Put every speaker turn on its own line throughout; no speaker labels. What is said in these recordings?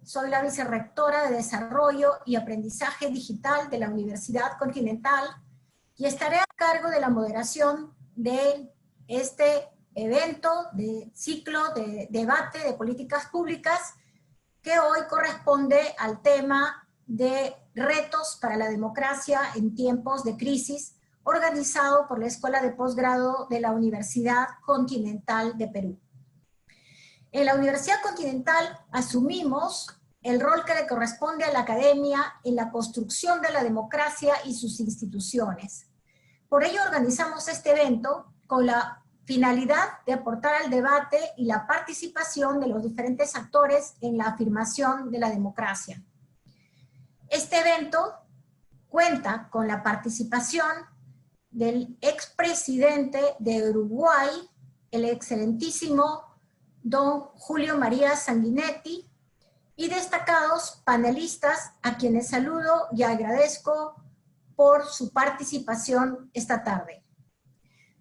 soy la vicerrectora de Desarrollo y Aprendizaje Digital de la Universidad Continental y estaré a cargo de la moderación de este evento de ciclo de debate de políticas públicas que hoy corresponde al tema de retos para la democracia en tiempos de crisis, organizado por la Escuela de Posgrado de la Universidad Continental de Perú. En la Universidad Continental asumimos el rol que le corresponde a la academia en la construcción de la democracia y sus instituciones. Por ello organizamos este evento con la finalidad de aportar al debate y la participación de los diferentes actores en la afirmación de la democracia. Este evento cuenta con la participación del expresidente de Uruguay, el excelentísimo don Julio María Sanguinetti, y destacados panelistas a quienes saludo y agradezco por su participación esta tarde.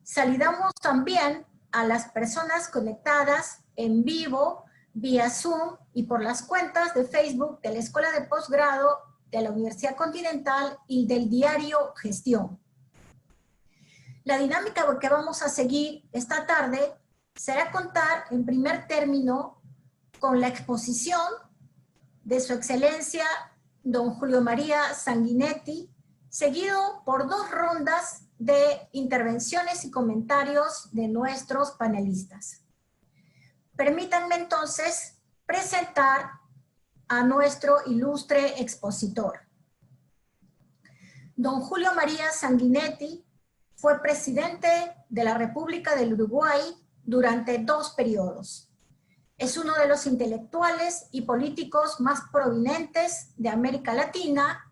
Saludamos también a las personas conectadas en vivo, vía Zoom y por las cuentas de Facebook de la Escuela de Posgrado de la Universidad Continental y del diario Gestión. La dinámica que vamos a seguir esta tarde será contar en primer término con la exposición de su excelencia don Julio María Sanguinetti, seguido por 2 rondas de intervenciones y comentarios de nuestros panelistas. Permítanme entonces presentar a nuestro ilustre expositor. Don Julio María Sanguinetti fue presidente de la República del Uruguay durante 2 periodos. Es uno de los intelectuales y políticos más prominentes de América Latina.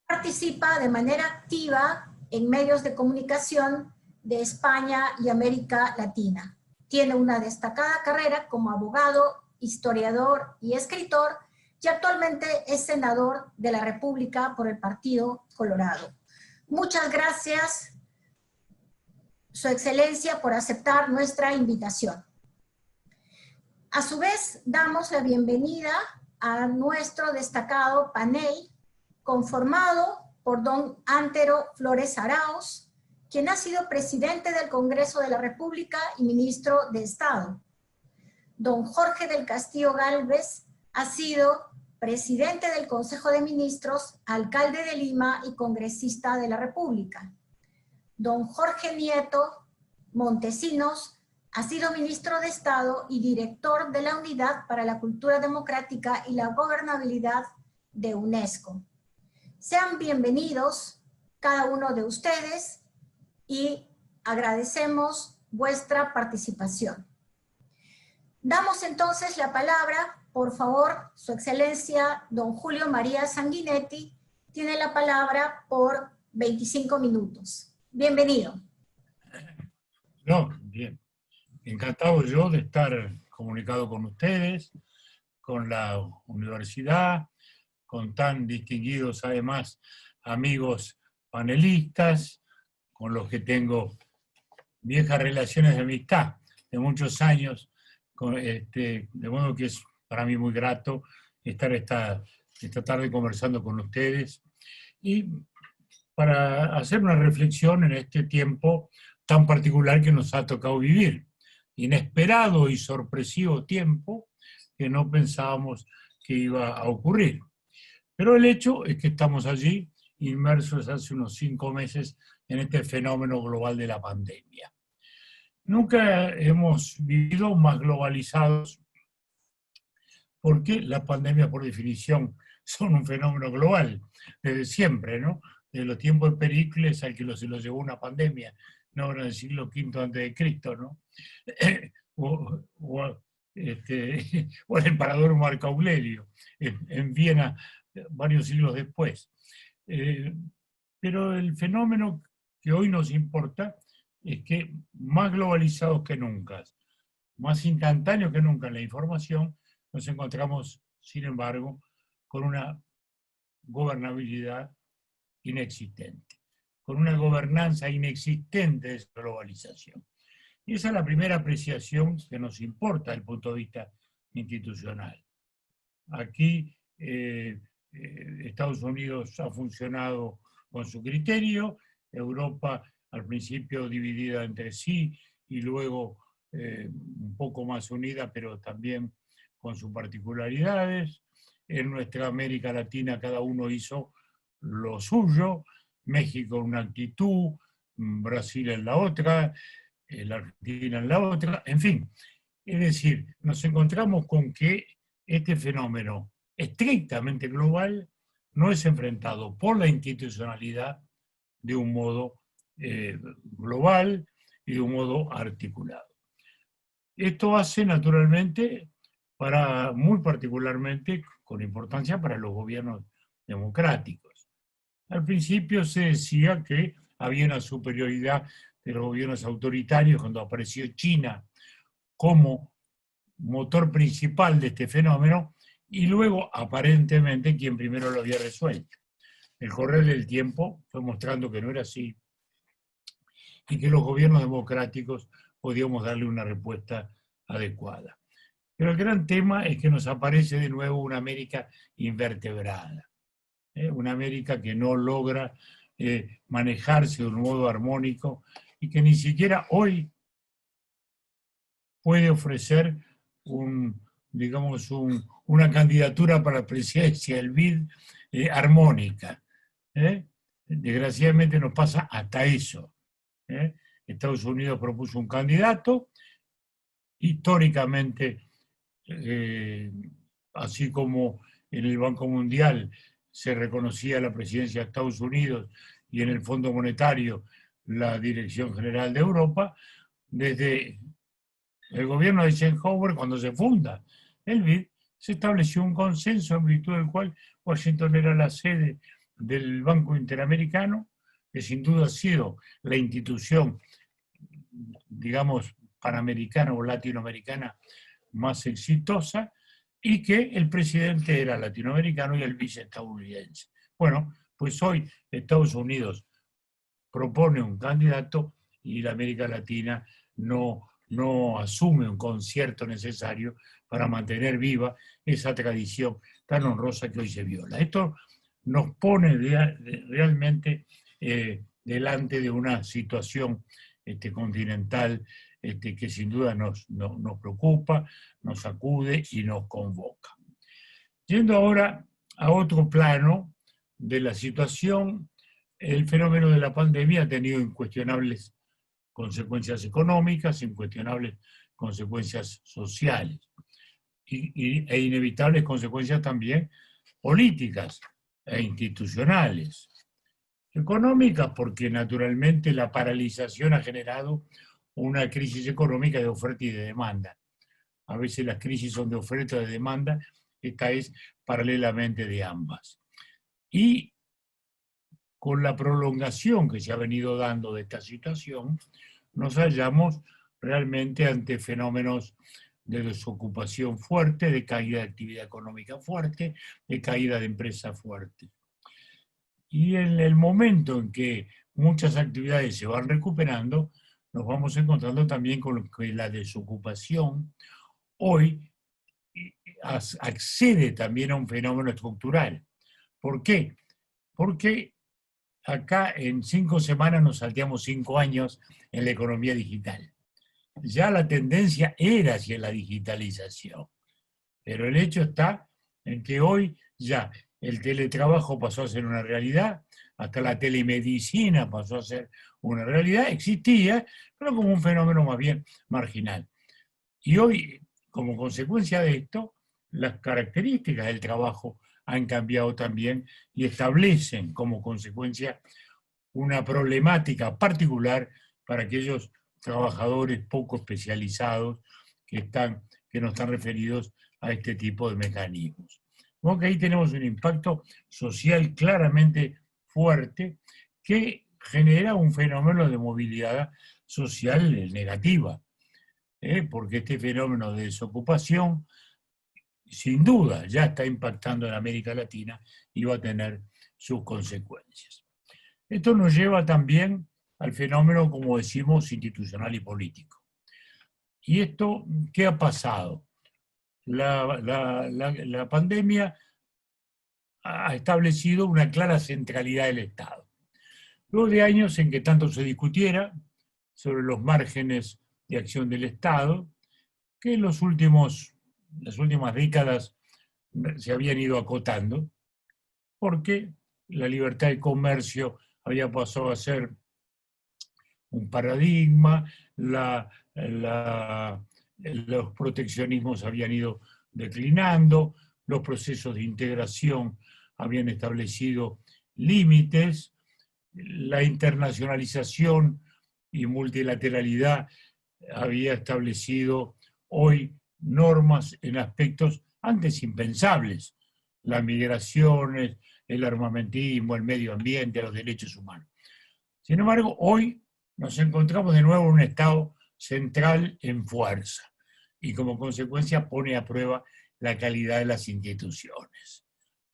Participa de manera activa en medios de comunicación de España y América Latina. Tiene una destacada carrera como abogado, historiador y escritor, y actualmente es senador de la República por el Partido Colorado. Muchas gracias, Su Excelencia, por aceptar nuestra invitación. A su vez, damos la bienvenida a nuestro destacado panel, conformado por don Antero Flores Arauz, quien ha sido presidente del Congreso de la República y ministro de Estado. Don Jorge del Castillo Gálvez ha sido presidente del Consejo de Ministros, alcalde de Lima y congresista de la República. Don Jorge Nieto Montesinos ha sido ministro de Estado y director de la Unidad para la Cultura Democrática y la Gobernabilidad de UNESCO. Sean bienvenidos cada uno de ustedes y agradecemos vuestra participación. Damos entonces la palabra, por favor, Su Excelencia, don Julio María Sanguinetti, tiene la palabra por 25 minutos. Bienvenido.
No, bien. Encantado yo de estar comunicado con ustedes, con la universidad, con tan distinguidos además amigos panelistas, con los que tengo viejas relaciones de amistad de muchos años, de modo que es para mí muy grato estar esta tarde conversando con ustedes y para hacer una reflexión en este tiempo tan particular que nos ha tocado vivir. Inesperado y sorpresivo tiempo que no pensábamos que iba a ocurrir. Pero el hecho es que estamos allí, inmersos hace unos 5 meses en este fenómeno global de la pandemia. Nunca hemos vivido más globalizados, porque las pandemias, por definición, son un fenómeno global, desde siempre, ¿no? De los tiempos de Pericles al que se lo llevó una pandemia, no en el siglo V antes de Cristo, ¿no? o el emperador Marco Aurelio en Viena varios siglos después. Pero el fenómeno que hoy nos importa es que más globalizados que nunca, más instantáneos que nunca en la información, nos encontramos, sin embargo, con una gobernabilidad inexistente, con una gobernanza inexistente de esa globalización. Y esa es la primera apreciación que nos importa desde el punto de vista institucional. aquí Estados Unidos ha funcionado con su criterio, Europa al principio dividida entre sí y luego un poco más unida, pero también con sus particularidades. En nuestra América Latina cada uno hizo lo suyo, México una actitud, Brasil en la otra, la Argentina en la otra, en fin. Es decir, nos encontramos con que este fenómeno estrictamente global no es enfrentado por la institucionalidad de un modo global y de un modo articulado. Esto hace naturalmente, muy particularmente, con importancia para los gobiernos democráticos. Al principio se decía que había una superioridad de los gobiernos autoritarios cuando apareció China como motor principal de este fenómeno y luego aparentemente quien primero lo había resuelto. El correr del tiempo fue mostrando que no era así y que los gobiernos democráticos podíamos darle una respuesta adecuada. Pero el gran tema es que nos aparece de nuevo una América invertebrada, una América que no logra manejarse de un modo armónico y que ni siquiera hoy puede ofrecer una candidatura para la presidencia del BID armónica. Desgraciadamente nos pasa hasta eso. Estados Unidos propuso un candidato, históricamente, así como en el Banco Mundial se reconocía la presidencia de Estados Unidos y en el Fondo Monetario la Dirección General de Europa, desde el gobierno de Eisenhower, cuando se funda el BID, se estableció un consenso en virtud del cual Washington era la sede del Banco Interamericano, que sin duda ha sido la institución, digamos, panamericana o latinoamericana más exitosa, y que el presidente era latinoamericano y el vice estadounidense. Bueno, pues hoy Estados Unidos propone un candidato y la América Latina no asume un concierto necesario para mantener viva esa tradición tan honrosa que hoy se viola. Esto nos pone realmente delante de una situación continental que sin duda nos preocupa, nos sacude y nos convoca. Yendo ahora a otro plano de la situación, el fenómeno de la pandemia ha tenido incuestionables consecuencias económicas, incuestionables consecuencias sociales e inevitables consecuencias también políticas e institucionales. Económicas porque naturalmente la paralización ha generado una crisis económica de oferta y de demanda. A veces las crisis son de oferta y de demanda, esta es paralelamente de ambas. Y con la prolongación que se ha venido dando de esta situación, nos hallamos realmente ante fenómenos de desocupación fuerte, de caída de actividad económica fuerte, de caída de empresas fuertes. Y en el momento en que muchas actividades se van recuperando, nos vamos encontrando también con que la desocupación hoy accede también a un fenómeno estructural. ¿Por qué? Porque acá en 5 semanas nos salteamos 5 años en la economía digital. Ya la tendencia era hacia la digitalización, pero el hecho está en que hoy ya el teletrabajo pasó a ser una realidad, hasta la telemedicina pasó a ser una realidad, existía, pero como un fenómeno más bien marginal. Y hoy, como consecuencia de esto, las características del trabajo han cambiado también y establecen como consecuencia una problemática particular para aquellos trabajadores poco especializados que no están referidos a este tipo de mecanismos. Como que ahí tenemos un impacto social claramente fuerte que genera un fenómeno de movilidad social negativa, porque este fenómeno de desocupación sin duda ya está impactando en América Latina y va a tener sus consecuencias. Esto nos lleva también al fenómeno, como decimos, institucional y político. ¿Y esto qué ha pasado? la pandemia ha establecido una clara centralidad del Estado. Luego de años en que tanto se discutiera sobre los márgenes de acción del Estado, que en las últimas décadas se habían ido acotando, porque la libertad de comercio había pasado a ser un paradigma, los proteccionismos habían ido declinando, los procesos de integración habían establecido límites, la internacionalización y multilateralidad había establecido hoy normas en aspectos antes impensables, las migraciones, el armamentismo, el medio ambiente, los derechos humanos. Sin embargo, hoy nos encontramos de nuevo en un Estado central en fuerza y como consecuencia pone a prueba la calidad de las instituciones.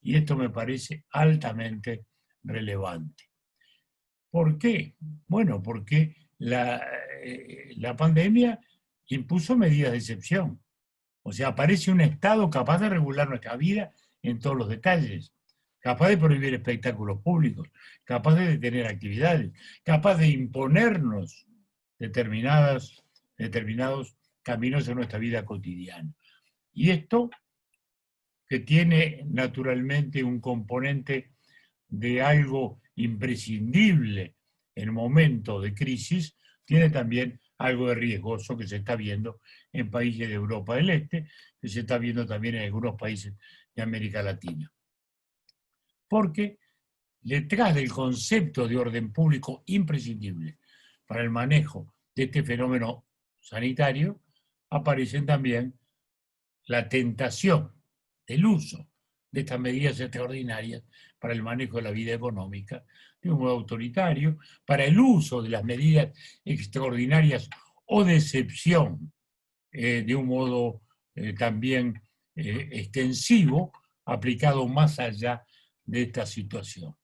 Y esto me parece altamente relevante. ¿Por qué? Bueno, porque la pandemia impuso medidas de excepción. O sea, aparece un Estado capaz de regular nuestra vida en todos los detalles, capaz de prohibir espectáculos públicos, capaz de detener actividades, capaz de imponernos determinados caminos en nuestra vida cotidiana. Y esto, que tiene naturalmente un componente de algo imprescindible en momentos de crisis, tiene también algo de riesgoso que se está viendo en países de Europa del Este, que se está viendo también en algunos países de América Latina. Porque detrás del concepto de orden público imprescindible para el manejo de este fenómeno sanitario, aparecen también la tentación del uso de estas medidas extraordinarias para el manejo de la vida económica de un modo autoritario, para el uso de las medidas extraordinarias o de excepción de un modo también extensivo, aplicado más allá de esta situación.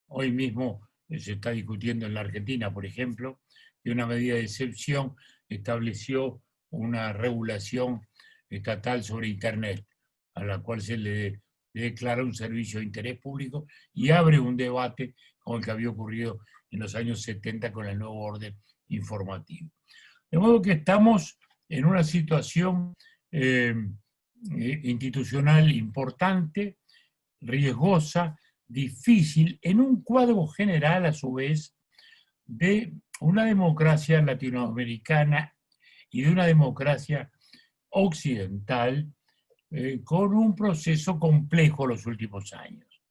Hoy mismo se está discutiendo en la Argentina, por ejemplo, que una medida de excepción estableció una regulación estatal sobre Internet, a la cual se le declara un servicio de interés público y abre un debate como el que había ocurrido en los años 70 con el nuevo orden informativo. De modo que estamos en una situación institucional importante, riesgosa, difícil, en un cuadro general, a su vez, de una democracia latinoamericana y de una democracia occidental con un proceso complejo los últimos años.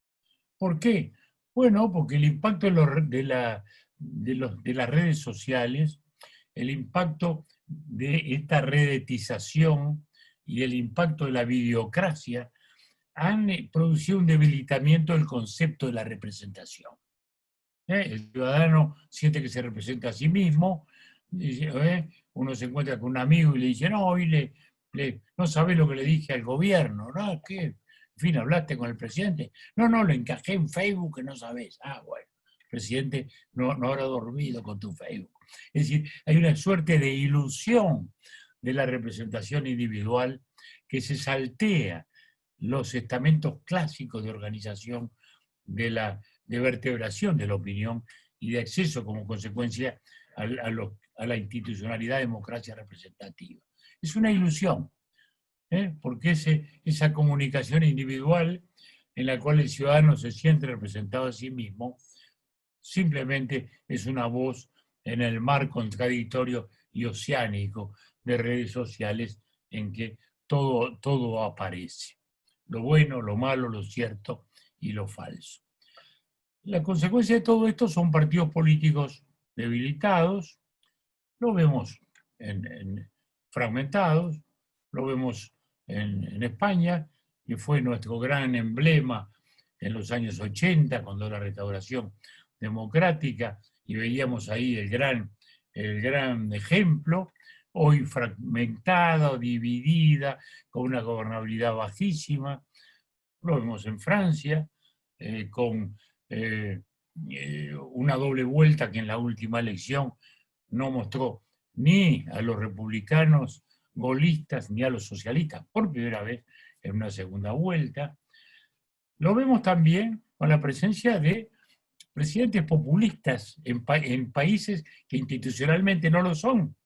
¿Por qué? Bueno, porque el impacto de las redes sociales, el impacto de esta redetización y el impacto de la videocracia han producido un debilitamiento del concepto de la representación. El ciudadano siente que se representa a sí mismo, uno se encuentra con un amigo y le dice, no, hoy no sabés lo que le dije al gobierno, ¿no? ¿Qué? En fin, ¿hablaste con el presidente? No, lo encajé en Facebook, que no sabés. Ah, bueno, el presidente no habrá dormido con tu Facebook. Es decir, hay una suerte de ilusión de la representación individual que se saltea los estamentos clásicos de organización de vertebración de la opinión y de acceso como consecuencia a la institucionalidad de democracia representativa. Es una ilusión, porque esa comunicación individual en la cual el ciudadano se siente representado a sí mismo, simplemente es una voz en el mar contradictorio y oceánico de redes sociales en que todo aparece. Lo bueno, lo malo, lo cierto y lo falso. La consecuencia de todo esto son partidos políticos debilitados, lo vemos fragmentados, lo vemos en España, que fue nuestro gran emblema en los años 80, cuando la restauración democrática, y veíamos ahí el gran ejemplo, hoy fragmentada, dividida, con una gobernabilidad bajísima. Lo vemos en Francia, con una doble vuelta que en la última elección no mostró ni a los republicanos golistas ni a los socialistas, por primera vez en una segunda vuelta. Lo vemos también con la presencia de presidentes populistas en países que institucionalmente no lo son,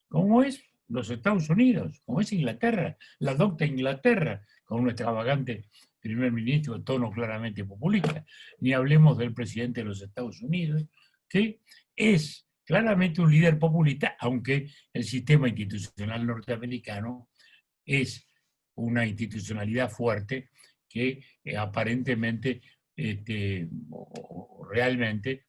como es los Estados Unidos, como es Inglaterra, la docta Inglaterra, con un extravagante primer ministro de tono claramente populista. Ni hablemos del presidente de los Estados Unidos, que es claramente un líder populista, aunque el sistema institucional norteamericano es una institucionalidad fuerte que aparentemente o realmente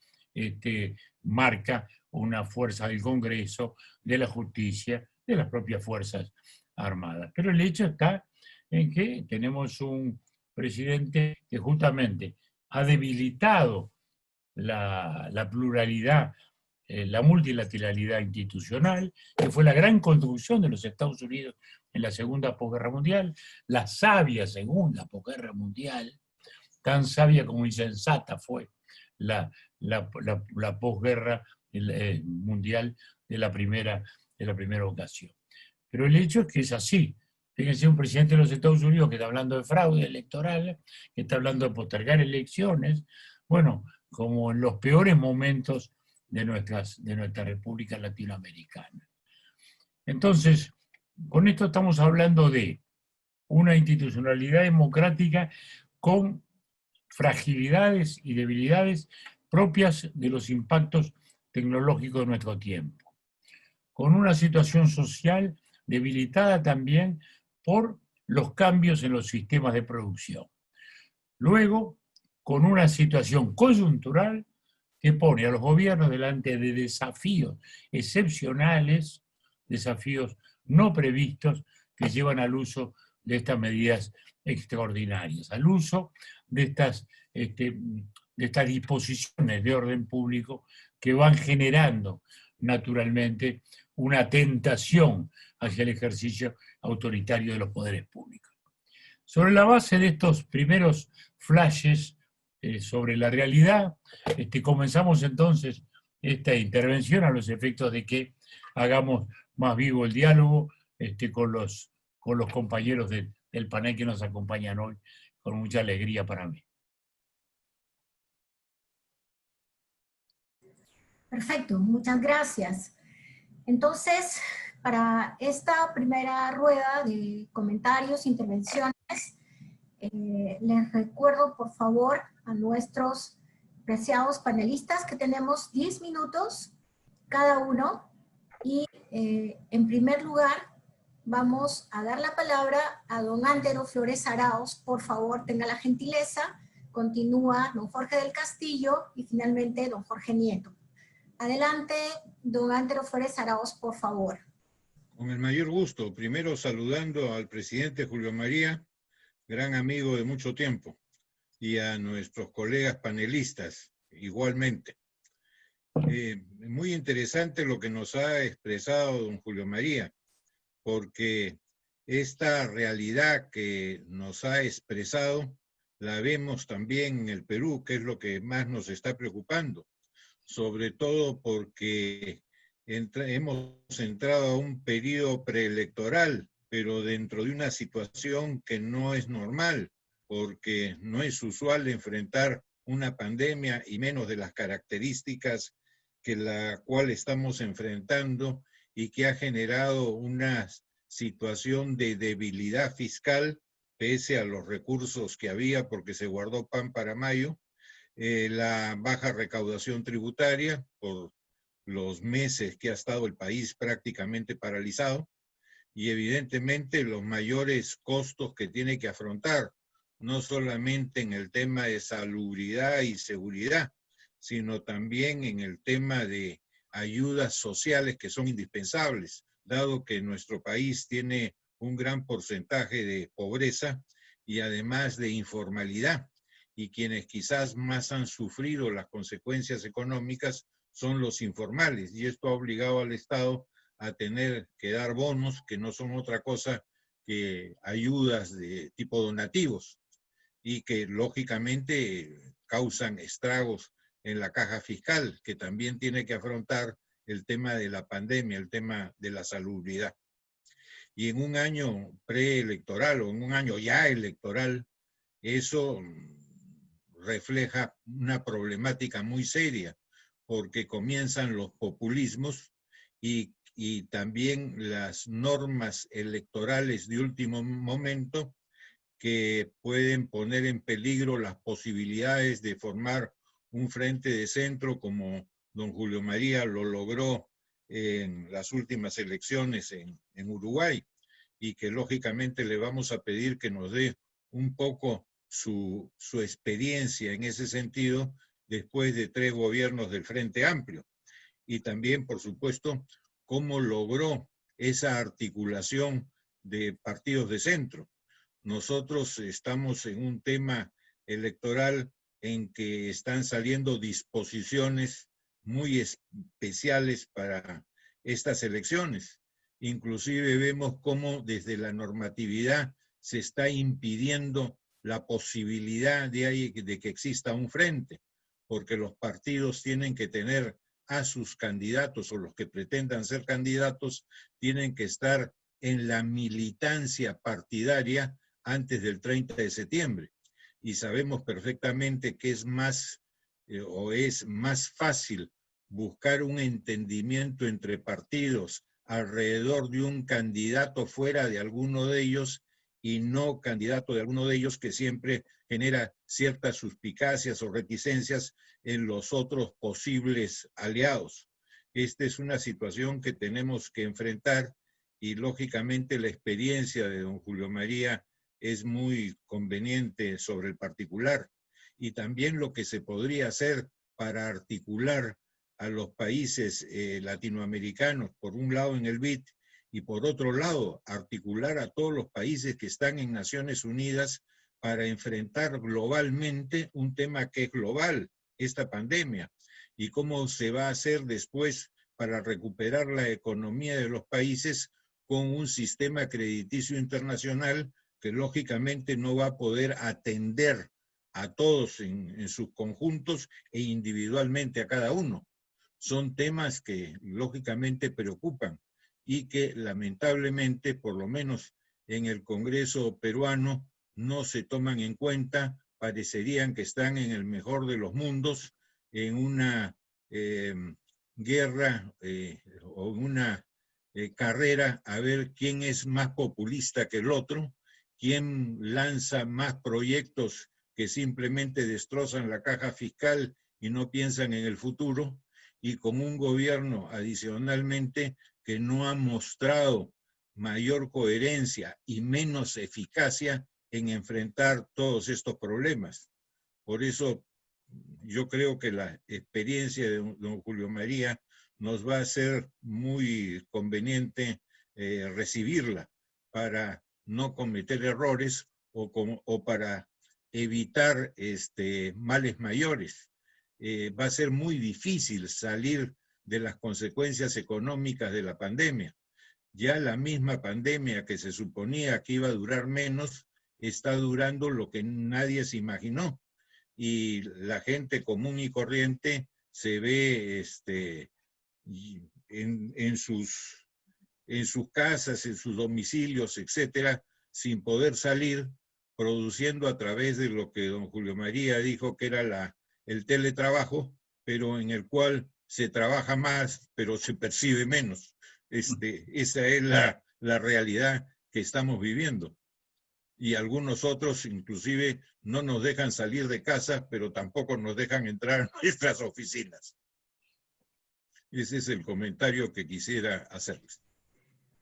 marca una fuerza del Congreso, de la justicia, de las propias Fuerzas Armadas. Pero el hecho está en que tenemos un presidente que justamente ha debilitado la pluralidad, la multilateralidad institucional, que fue la gran construcción de los Estados Unidos en la segunda posguerra mundial, la sabia segunda posguerra mundial, tan sabia como insensata fue la posguerra mundial de la primera ocasión. Pero el hecho es que es así. Fíjense, un presidente de los Estados Unidos que está hablando de fraude electoral, que está hablando de postergar elecciones, bueno, como en los peores momentos de nuestra República Latinoamericana. Entonces, con esto estamos hablando de una institucionalidad democrática con fragilidades y debilidades propias de los impactos tecnológicos de nuestro tiempo, con una situación social debilitada también por los cambios en los sistemas de producción. Luego, con una situación coyuntural que pone a los gobiernos delante de desafíos excepcionales, desafíos no previstos que llevan al uso de estas medidas extraordinarias, al uso de estas disposiciones de orden público que van generando naturalmente una tentación hacia el ejercicio autoritario de los poderes públicos. Sobre la base de estos primeros flashes sobre la realidad, comenzamos entonces esta intervención a los efectos de que hagamos más vivo el diálogo con los compañeros del panel que nos acompañan hoy, con mucha alegría para mí.
Perfecto, muchas gracias. Entonces, para esta primera rueda de comentarios, intervenciones, les recuerdo, por favor, a nuestros preciados panelistas que tenemos 10 minutos cada uno y en primer lugar vamos a dar la palabra a don Antero Flores Arauz. Por favor, tenga la gentileza. Continúa don Jorge del Castillo y finalmente don Jorge Nieto. Adelante, don Antero Flores Arauz, por favor.
Con el mayor gusto. Primero saludando al presidente Julio María, gran amigo de mucho tiempo, y a nuestros colegas panelistas, igualmente. Muy interesante lo que nos ha expresado don Julio María, porque esta realidad que nos ha expresado la vemos también en el Perú, que es lo que más nos está preocupando, sobre todo porque hemos entrado a un periodo preelectoral, pero dentro de una situación que no es normal, porque no es usual enfrentar una pandemia y menos de las características que la cual estamos enfrentando y que ha generado una situación de debilidad fiscal pese a los recursos que había porque se guardó pan para mayo, la baja recaudación tributaria por los meses que ha estado el país prácticamente paralizado y evidentemente los mayores costos que tiene que afrontar, no solamente en el tema de salubridad y seguridad, sino también en el tema de ayudas sociales que son indispensables, dado que nuestro país tiene un gran porcentaje de pobreza y además de informalidad, y quienes quizás más han sufrido las consecuencias económicas son los informales, y esto ha obligado al Estado a tener que dar bonos que no son otra cosa que ayudas de tipo donativos y que lógicamente causan estragos en la caja fiscal, que también tiene que afrontar el tema de la pandemia, el tema de la salubridad. Y en un año preelectoral o en un año ya electoral, eso refleja una problemática muy seria, porque comienzan los populismos y también las normas electorales de último momento que pueden poner en peligro las posibilidades de formar un frente de centro como don Julio María lo logró en las últimas elecciones en Uruguay, y que lógicamente le vamos a pedir que nos dé un poco su experiencia en ese sentido después de 3 gobiernos del Frente Amplio. Y también, por supuesto, cómo logró esa articulación de partidos de centro. Nosotros estamos en un tema electoral en que están saliendo disposiciones muy especiales para estas elecciones. Inclusive vemos cómo desde la normatividad se está impidiendo la posibilidad de que exista un frente, porque los partidos tienen que tener a sus candidatos, o los que pretendan ser candidatos, tienen que estar en la militancia partidaria antes del 30 de septiembre. Y sabemos perfectamente que es más fácil buscar un entendimiento entre partidos alrededor de un candidato fuera de alguno de ellos y no candidato de alguno de ellos, que siempre genera ciertas suspicacias o reticencias en los otros posibles aliados. Esta es una situación que tenemos que enfrentar y lógicamente la experiencia de don Julio María es muy conveniente sobre el particular, y también lo que se podría hacer para articular a los países latinoamericanos, por un lado en el BID, y por otro lado articular a todos los países que están en Naciones Unidas para enfrentar globalmente un tema que es global, esta pandemia, y cómo se va a hacer después para recuperar la economía de los países con un sistema crediticio internacional que lógicamente no va a poder atender a todos en sus conjuntos e individualmente a cada uno. Son temas que lógicamente preocupan y que lamentablemente, por lo menos en el Congreso peruano, no se toman en cuenta. Parecerían que están en el mejor de los mundos, en una guerra o una carrera a ver quién es más populista que el otro, quién lanza más proyectos que simplemente destrozan la caja fiscal y no piensan en el futuro, y con un gobierno adicionalmente que no ha mostrado mayor coherencia y menos eficacia en enfrentar todos estos problemas. Por eso yo creo que la experiencia de don Julio María nos va a ser muy conveniente recibirla para no cometer errores o para evitar males mayores. Va a ser muy difícil salir de las consecuencias económicas de la pandemia. Ya la misma pandemia que se suponía que iba a durar menos, está durando lo que nadie se imaginó. Y la gente común y corriente se ve en sus casas, en sus domicilios, etcétera, sin poder salir, produciendo a través de lo que don Julio María dijo que era el teletrabajo, pero en el cual se trabaja más, pero se percibe menos. Esa es la realidad que estamos viviendo. Y algunos otros inclusive no nos dejan salir de casa, pero tampoco nos dejan entrar a nuestras oficinas. Ese es el comentario que quisiera hacerles.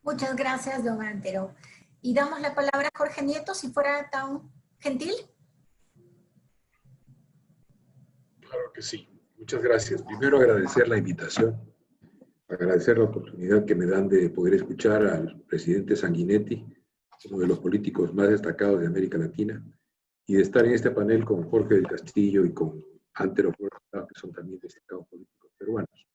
Muchas gracias, don Antero. Y damos la palabra a Jorge Nieto, si fuera tan gentil.
Claro que sí. Muchas gracias. Primero agradecer la invitación, agradecer la oportunidad que me dan de poder escuchar al presidente Sanguinetti, uno de los políticos más destacados de América Latina, y de estar en este panel con Jorge del Castillo y con Antero Flores, que son también destacados políticos peruanos.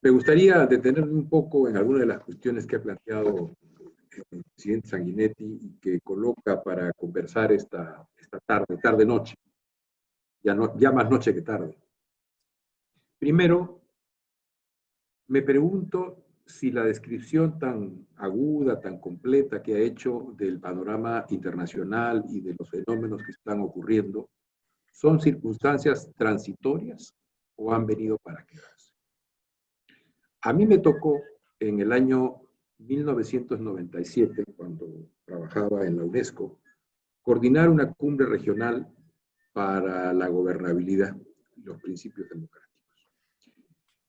Me gustaría detenerme un poco en algunas de las cuestiones que ha planteado el presidente Sanguinetti y que coloca para conversar esta tarde-noche, ya más noche que tarde. Primero, me pregunto si la descripción tan aguda, tan completa que ha hecho del panorama internacional y de los fenómenos que están ocurriendo son circunstancias transitorias o han venido para quedarse. A mí me tocó en el año 1997, cuando trabajaba en la UNESCO, coordinar una cumbre regional para la gobernabilidad y los principios democráticos.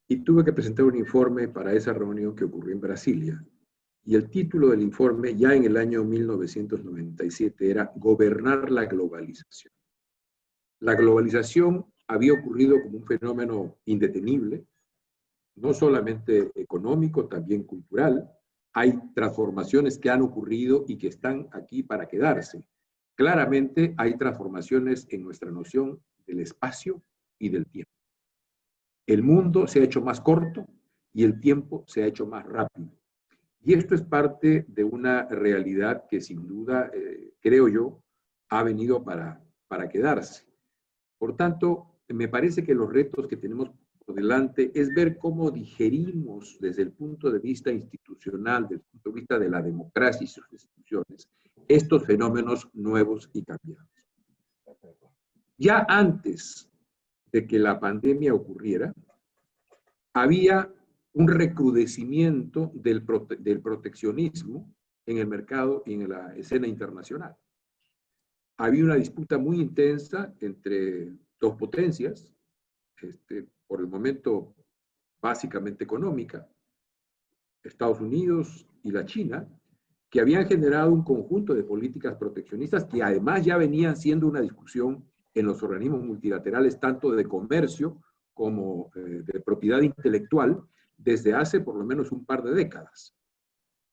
Y tuve que presentar un informe para esa reunión que ocurrió en Brasilia. Y el título del informe, ya en el año 1997, era Gobernar la globalización. La globalización había ocurrido como un fenómeno indetenible, no solamente económico, también cultural. Hay transformaciones que han ocurrido y que están aquí para quedarse. Claramente hay transformaciones en nuestra noción del espacio y del tiempo. El mundo se ha hecho más corto y el tiempo se ha hecho más rápido. Y esto es parte de una realidad que sin duda, creo yo, ha venido para quedarse. Por tanto, me parece que los retos que tenemos por delante es ver cómo digerimos desde el punto de vista institucional, desde el punto de vista de la democracia y sus instituciones, estos fenómenos nuevos y cambiados. Ya antes de que la pandemia ocurriera, había un recrudecimiento del proteccionismo en el mercado y en la escena internacional. Había una disputa muy intensa entre dos potencias, por el momento básicamente económica, Estados Unidos y la China, que habían generado un conjunto de políticas proteccionistas que además ya venían siendo una discusión en los organismos multilaterales, tanto de comercio como de propiedad intelectual, desde hace por lo menos un par de décadas.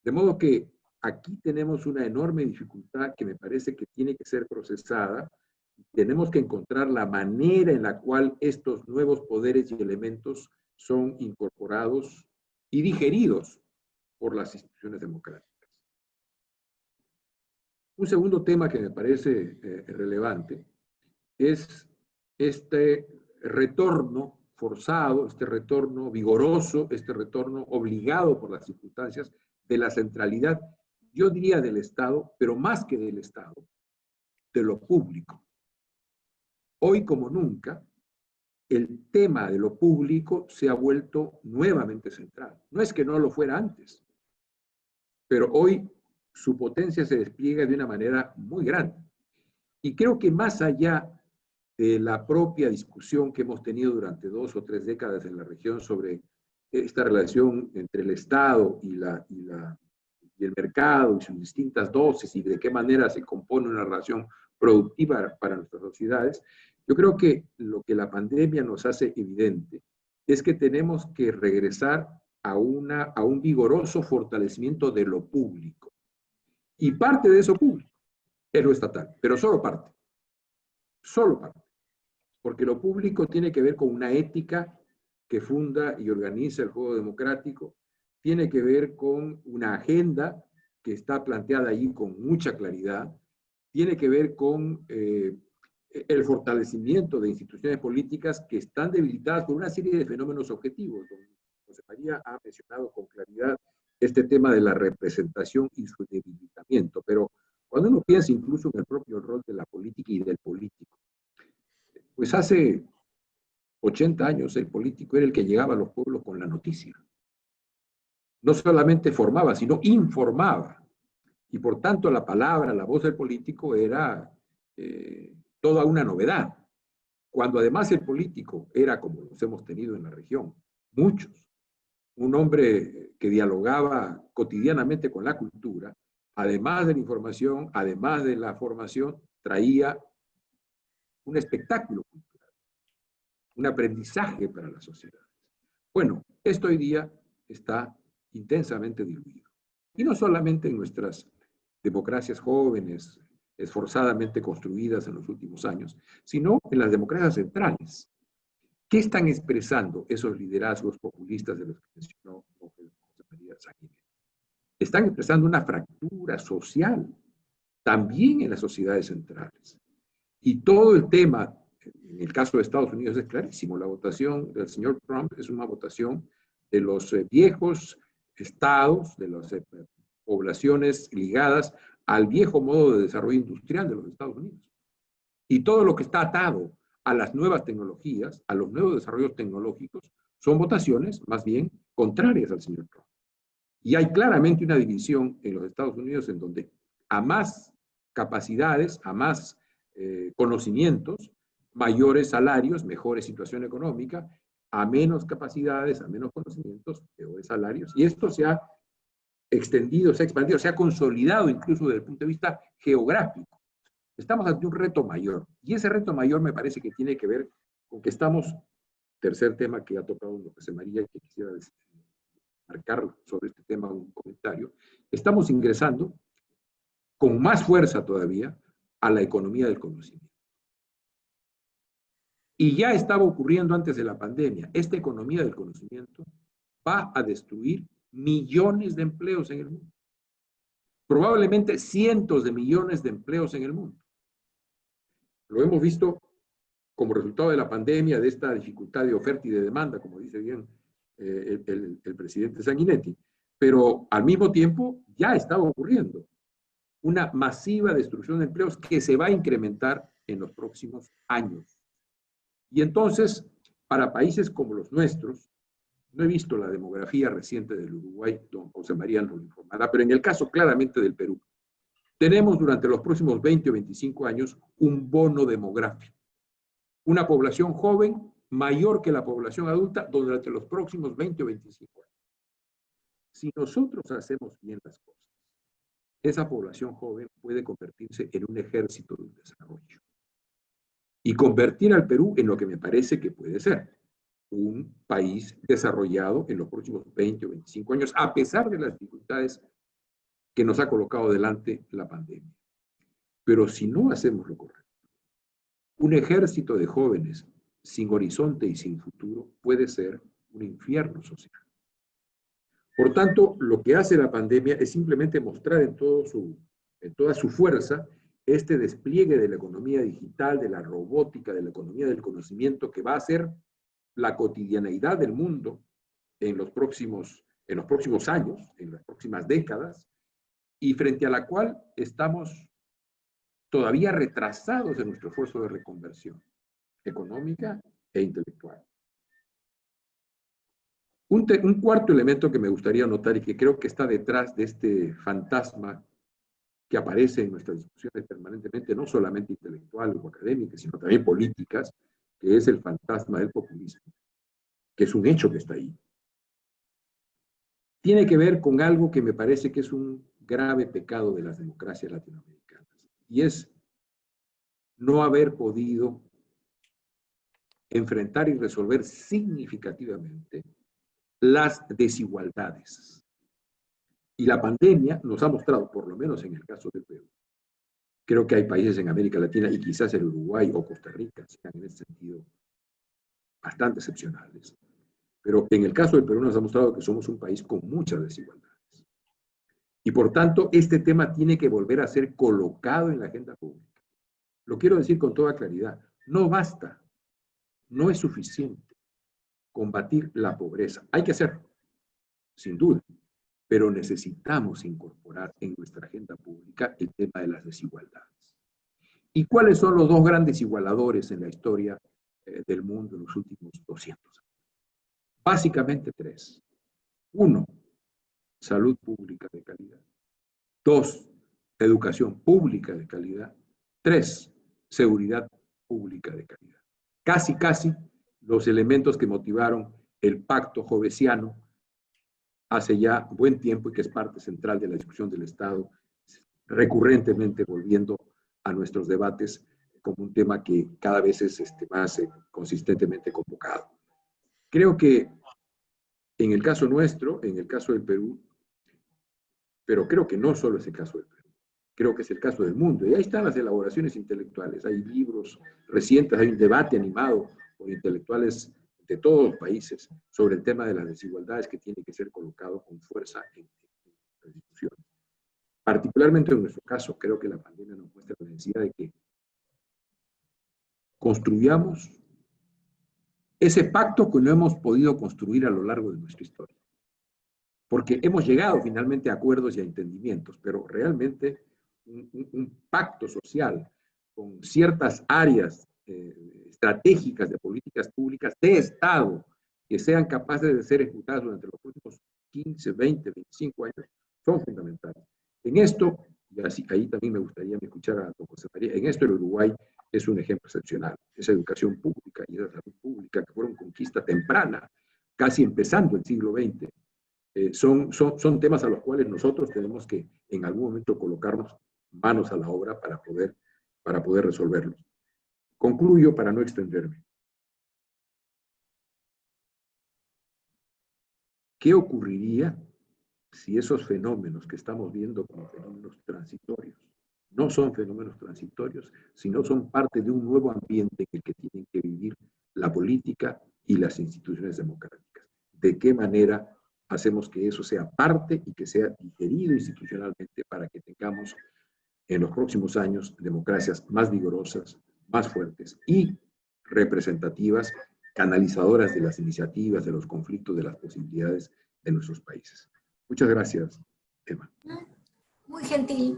De modo que aquí tenemos una enorme dificultad que me parece que tiene que ser procesada. Tenemos que encontrar la manera en la cual estos nuevos poderes y elementos son incorporados y digeridos por las instituciones democráticas. Un segundo tema que me parece relevante es este retorno forzado, este retorno vigoroso, este retorno obligado por las circunstancias de la centralidad, yo diría del Estado, pero más que del Estado, de lo público. Hoy como nunca, el tema de lo público se ha vuelto nuevamente central. No es que no lo fuera antes, pero hoy su potencia se despliega de una manera muy grande. Y creo que más allá de la propia discusión que hemos tenido durante 2 o 3 décadas en la región sobre esta relación entre el Estado y el mercado y sus distintas dosis y de qué manera se compone una relación productiva para nuestras sociedades, yo creo que lo que la pandemia nos hace evidente es que tenemos que regresar a un vigoroso fortalecimiento de lo público. Y parte de eso público es lo estatal, pero solo parte. Solo parte. Porque lo público tiene que ver con una ética que funda y organiza el juego democrático, tiene que ver con una agenda que está planteada allí con mucha claridad, tiene que ver con el fortalecimiento de instituciones políticas que están debilitadas por una serie de fenómenos objetivos. Don José María ha mencionado con claridad este tema de la representación y su debilitamiento, pero cuando uno piensa incluso en el propio rol de la política y del político, pues hace 80 años el político era el que llegaba a los pueblos con la noticia. No solamente formaba, sino informaba. Y por tanto la palabra, la voz del político era toda una novedad. Cuando además el político era, como los hemos tenido en la región, muchos, un hombre que dialogaba cotidianamente con la cultura, además de la información, además de la formación, traía un espectáculo cultural, un aprendizaje para las sociedades. Bueno, esto hoy día está intensamente diluido. Y no solamente en nuestras democracias jóvenes, esforzadamente construidas en los últimos años, sino en las democracias centrales. ¿Qué están expresando esos liderazgos populistas de los que mencionó José María Sanguinetti? Están expresando una fractura social, también en las sociedades centrales. Y todo el tema, en el caso de Estados Unidos es clarísimo, la votación del señor Trump es una votación de los viejos estados, de las poblaciones ligadas al viejo modo de desarrollo industrial de los Estados Unidos. Y todo lo que está atado a las nuevas tecnologías, a los nuevos desarrollos tecnológicos, son votaciones más bien contrarias al señor Trump. Y hay claramente una división en los Estados Unidos en donde a más capacidades, a más conocimientos, mayores salarios, mejores situación económica, a menos capacidades, a menos conocimientos, peores salarios. Y esto se ha extendido, se ha expandido, se ha consolidado incluso desde el punto de vista geográfico. Estamos ante un reto mayor. Y ese reto mayor me parece que tiene que ver con que estamos, tercer tema que ha tocado José María, que quisiera marcar sobre este tema un comentario, estamos ingresando con más fuerza todavía a la economía del conocimiento. Y ya estaba ocurriendo antes de la pandemia. Esta economía del conocimiento va a destruir millones de empleos en el mundo. Probablemente cientos de millones de empleos en el mundo. Lo hemos visto como resultado de la pandemia, de esta dificultad de oferta y de demanda, como dice bien el presidente Sanguinetti. Pero al mismo tiempo ya estaba ocurriendo una masiva destrucción de empleos que se va a incrementar en los próximos años. Y entonces, para países como los nuestros, no he visto la demografía reciente del Uruguay, don José María nos lo informará, pero en el caso claramente del Perú, tenemos durante los próximos 20 o 25 años un bono demográfico. Una población joven mayor que la población adulta durante los próximos 20 o 25 años. Si nosotros hacemos bien las cosas, esa población joven puede convertirse en un ejército del desarrollo y convertir al Perú en lo que me parece que puede ser un país desarrollado en los próximos 20 o 25 años, a pesar de las dificultades que nos ha colocado delante la pandemia. Pero si no hacemos lo correcto, un ejército de jóvenes sin horizonte y sin futuro puede ser un infierno social. Por tanto, lo que hace la pandemia es simplemente mostrar en toda su fuerza este despliegue de la economía digital, de la robótica, de la economía del conocimiento, que va a ser la cotidianeidad del mundo en los próximos años, en las próximas décadas, y frente a la cual estamos todavía retrasados en nuestro esfuerzo de reconversión económica e intelectual. Un cuarto elemento que me gustaría notar y que creo que está detrás de este fantasma que aparece en nuestras discusiones permanentemente, no solamente intelectuales o académicas, sino también políticas, que es el fantasma del populismo, que es un hecho que está ahí. Tiene que ver con algo que me parece que es un grave pecado de las democracias latinoamericanas, y es no haber podido enfrentar y resolver significativamente las desigualdades. Y la pandemia nos ha mostrado, por lo menos en el caso del Perú, creo que hay países en América Latina, y quizás el Uruguay o Costa Rica sean en ese sentido bastante excepcionales, pero en el caso del Perú nos ha mostrado que somos un país con muchas desigualdades. Y por tanto, este tema tiene que volver a ser colocado en la agenda pública. Lo quiero decir con toda claridad, no basta, no es suficiente combatir la pobreza. Hay que hacerlo, sin duda, pero necesitamos incorporar en nuestra agenda pública el tema de las desigualdades. ¿Y cuáles son los dos grandes igualadores en la historia del mundo en los últimos 200 años? Básicamente tres. Uno, salud pública de calidad. Dos, educación pública de calidad. Tres, seguridad pública de calidad. Casi los elementos que motivaron el pacto jovesiano hace ya buen tiempo y que es parte central de la discusión del Estado, recurrentemente volviendo a nuestros debates como un tema que cada vez es más consistentemente convocado. Creo que en el caso nuestro, en el caso del Perú, pero creo que no solo es el caso del Perú, creo que es el caso del mundo. Y ahí están las elaboraciones intelectuales, hay libros recientes, hay un debate animado por intelectuales de todos los países sobre el tema de las desigualdades que tiene que ser colocado con fuerza en la discusión. Particularmente en nuestro caso, creo que la pandemia nos muestra la necesidad de que construyamos ese pacto que no hemos podido construir a lo largo de nuestra historia. porque hemos llegado finalmente a acuerdos y a entendimientos, pero realmente un pacto social con ciertas áreas estratégicas de políticas públicas de Estado que sean capaces de ser ejecutadas durante los próximos 15, 20, 25 años, son fundamentales. En esto, y así, ahí también me gustaría escuchar a don José María, en esto el Uruguay es un ejemplo excepcional. Esa educación pública y esa salud pública que fueron conquista temprana, casi empezando el siglo XX, son temas a los cuales nosotros tenemos que en algún momento colocarnos manos a la obra para poder resolverlos. Concluyo para no extenderme. ¿Qué ocurriría si esos fenómenos que estamos viendo como fenómenos transitorios no son fenómenos transitorios, sino son parte de un nuevo ambiente en el que tienen que vivir la política y las instituciones democráticas? ¿De qué manera hacemos que eso sea parte y que sea digerido institucionalmente para que tengamos en los próximos años democracias más vigorosas, más fuertes y representativas, canalizadoras de las iniciativas, de los conflictos, de las posibilidades de nuestros países? Muchas gracias, Emma.
Muy gentil.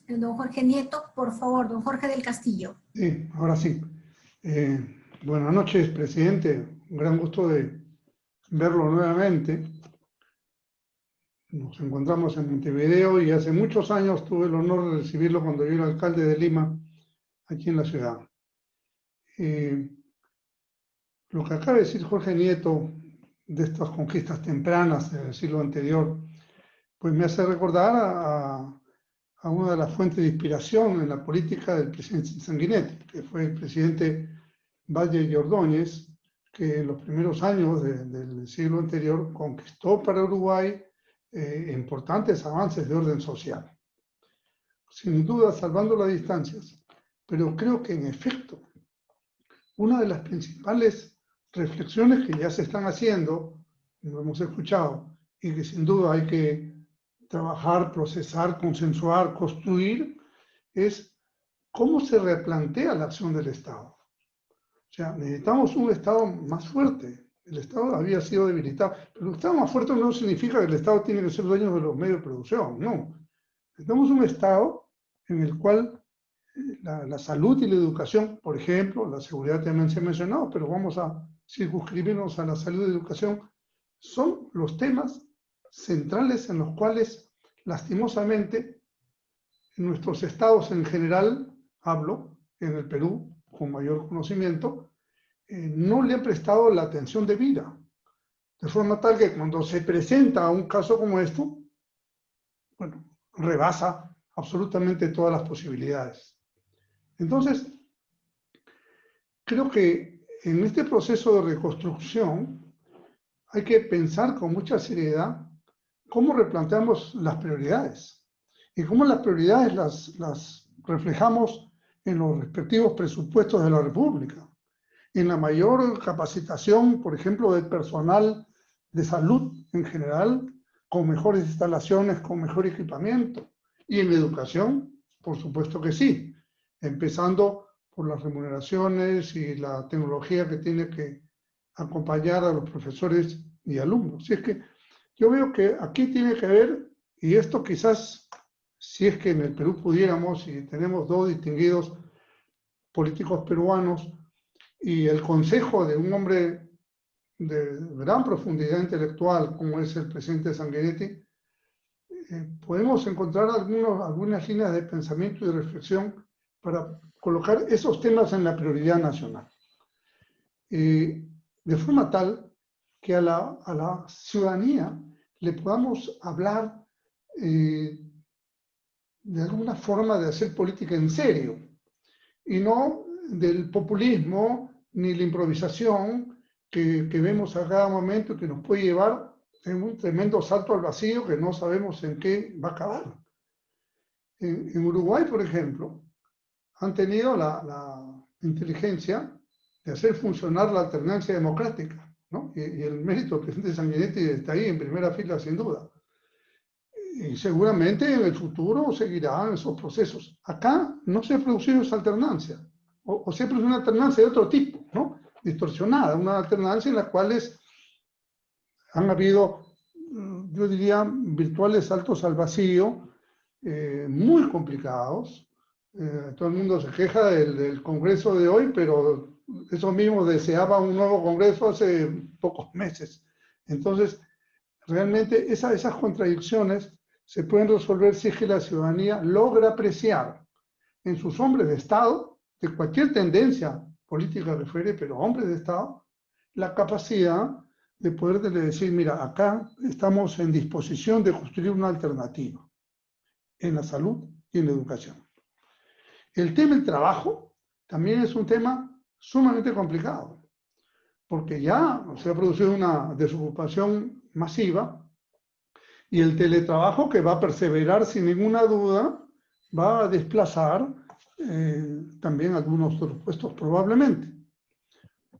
Don Jorge Nieto, por favor, don Jorge del Castillo.
Sí, ahora sí. Buenas noches, presidente. Un gran gusto de verlo nuevamente. Nos encontramos en Montevideo y hace muchos años tuve el honor de recibirlo cuando yo era alcalde de Lima, aquí en la ciudad. Lo que acaba de decir Jorge Nieto de estas conquistas tempranas del siglo anterior, pues me hace recordar a una de las fuentes de inspiración en la política del presidente Sanguinetti, que fue el presidente Valle y Ordóñez, que en los primeros años del siglo anterior conquistó para Uruguay importantes avances de orden social. Sin duda, salvando las distancias, pero creo que en efecto, una de las principales reflexiones que ya se están haciendo, lo hemos escuchado, y que sin duda hay que trabajar, procesar, consensuar, construir, es cómo se replantea la acción del Estado. O sea, necesitamos un Estado más fuerte. El Estado había sido debilitado, pero el Estado más fuerte no significa que el Estado tiene que ser dueño de los medios de producción, no. Necesitamos un Estado en el cual la salud y la educación, por ejemplo, la seguridad también se ha mencionado, pero vamos a circunscribirnos a la salud y educación, son los temas centrales en los cuales, lastimosamente, en nuestros estados en general, hablo, en el Perú, con mayor conocimiento, no le han prestado la atención debida. De forma tal que cuando se presenta un caso como esto, bueno, rebasa absolutamente todas las posibilidades. Entonces, creo que en este proceso de reconstrucción hay que pensar con mucha seriedad cómo replanteamos las prioridades y cómo las prioridades las reflejamos en los respectivos presupuestos de la República, en la mayor capacitación, por ejemplo, del personal de salud en general, con mejores instalaciones, con mejor equipamiento, y en la educación, por supuesto que sí, empezando por las remuneraciones y la tecnología que tiene que acompañar a los profesores y alumnos. Si es que yo veo que aquí tiene que haber, y esto quizás, si es que en el Perú pudiéramos, y tenemos dos distinguidos políticos peruanos, y el consejo de un hombre de gran profundidad intelectual, como es el presidente Sanguinetti, podemos encontrar algunas líneas de pensamiento y de reflexión para colocar esos temas en la prioridad nacional. De forma tal que a la ciudadanía le podamos hablar de alguna forma de hacer política en serio, y no del populismo ni la improvisación que vemos a cada momento, que nos puede llevar en un tremendo salto al vacío que no sabemos en qué va a acabar. En Uruguay, por ejemplo, han tenido la inteligencia de hacer funcionar la alternancia democrática, ¿no? Y el mérito del presidente Sanguinetti está ahí en primera fila, sin duda. Y seguramente en el futuro seguirán esos procesos. Acá no se ha producido esa alternancia, o se ha producido una alternancia de otro tipo, ¿no? Distorsionada, una alternancia en la cual han habido yo diría, virtuales saltos al vacío, muy complicados. Todo el mundo se queja del Congreso de hoy, pero eso mismo deseaba un nuevo Congreso hace pocos meses. Entonces, realmente esas contradicciones se pueden resolver si es que la ciudadanía logra apreciar en sus hombres de Estado, de cualquier tendencia política refiere, pero hombres de Estado, la capacidad de poder decir, mira, acá estamos en disposición de construir una alternativa en la salud y en la educación. El tema del trabajo también es un tema sumamente complicado, porque ya se ha producido una desocupación masiva y el teletrabajo, que va a perseverar sin ninguna duda, va a desplazar también algunos otros puestos probablemente.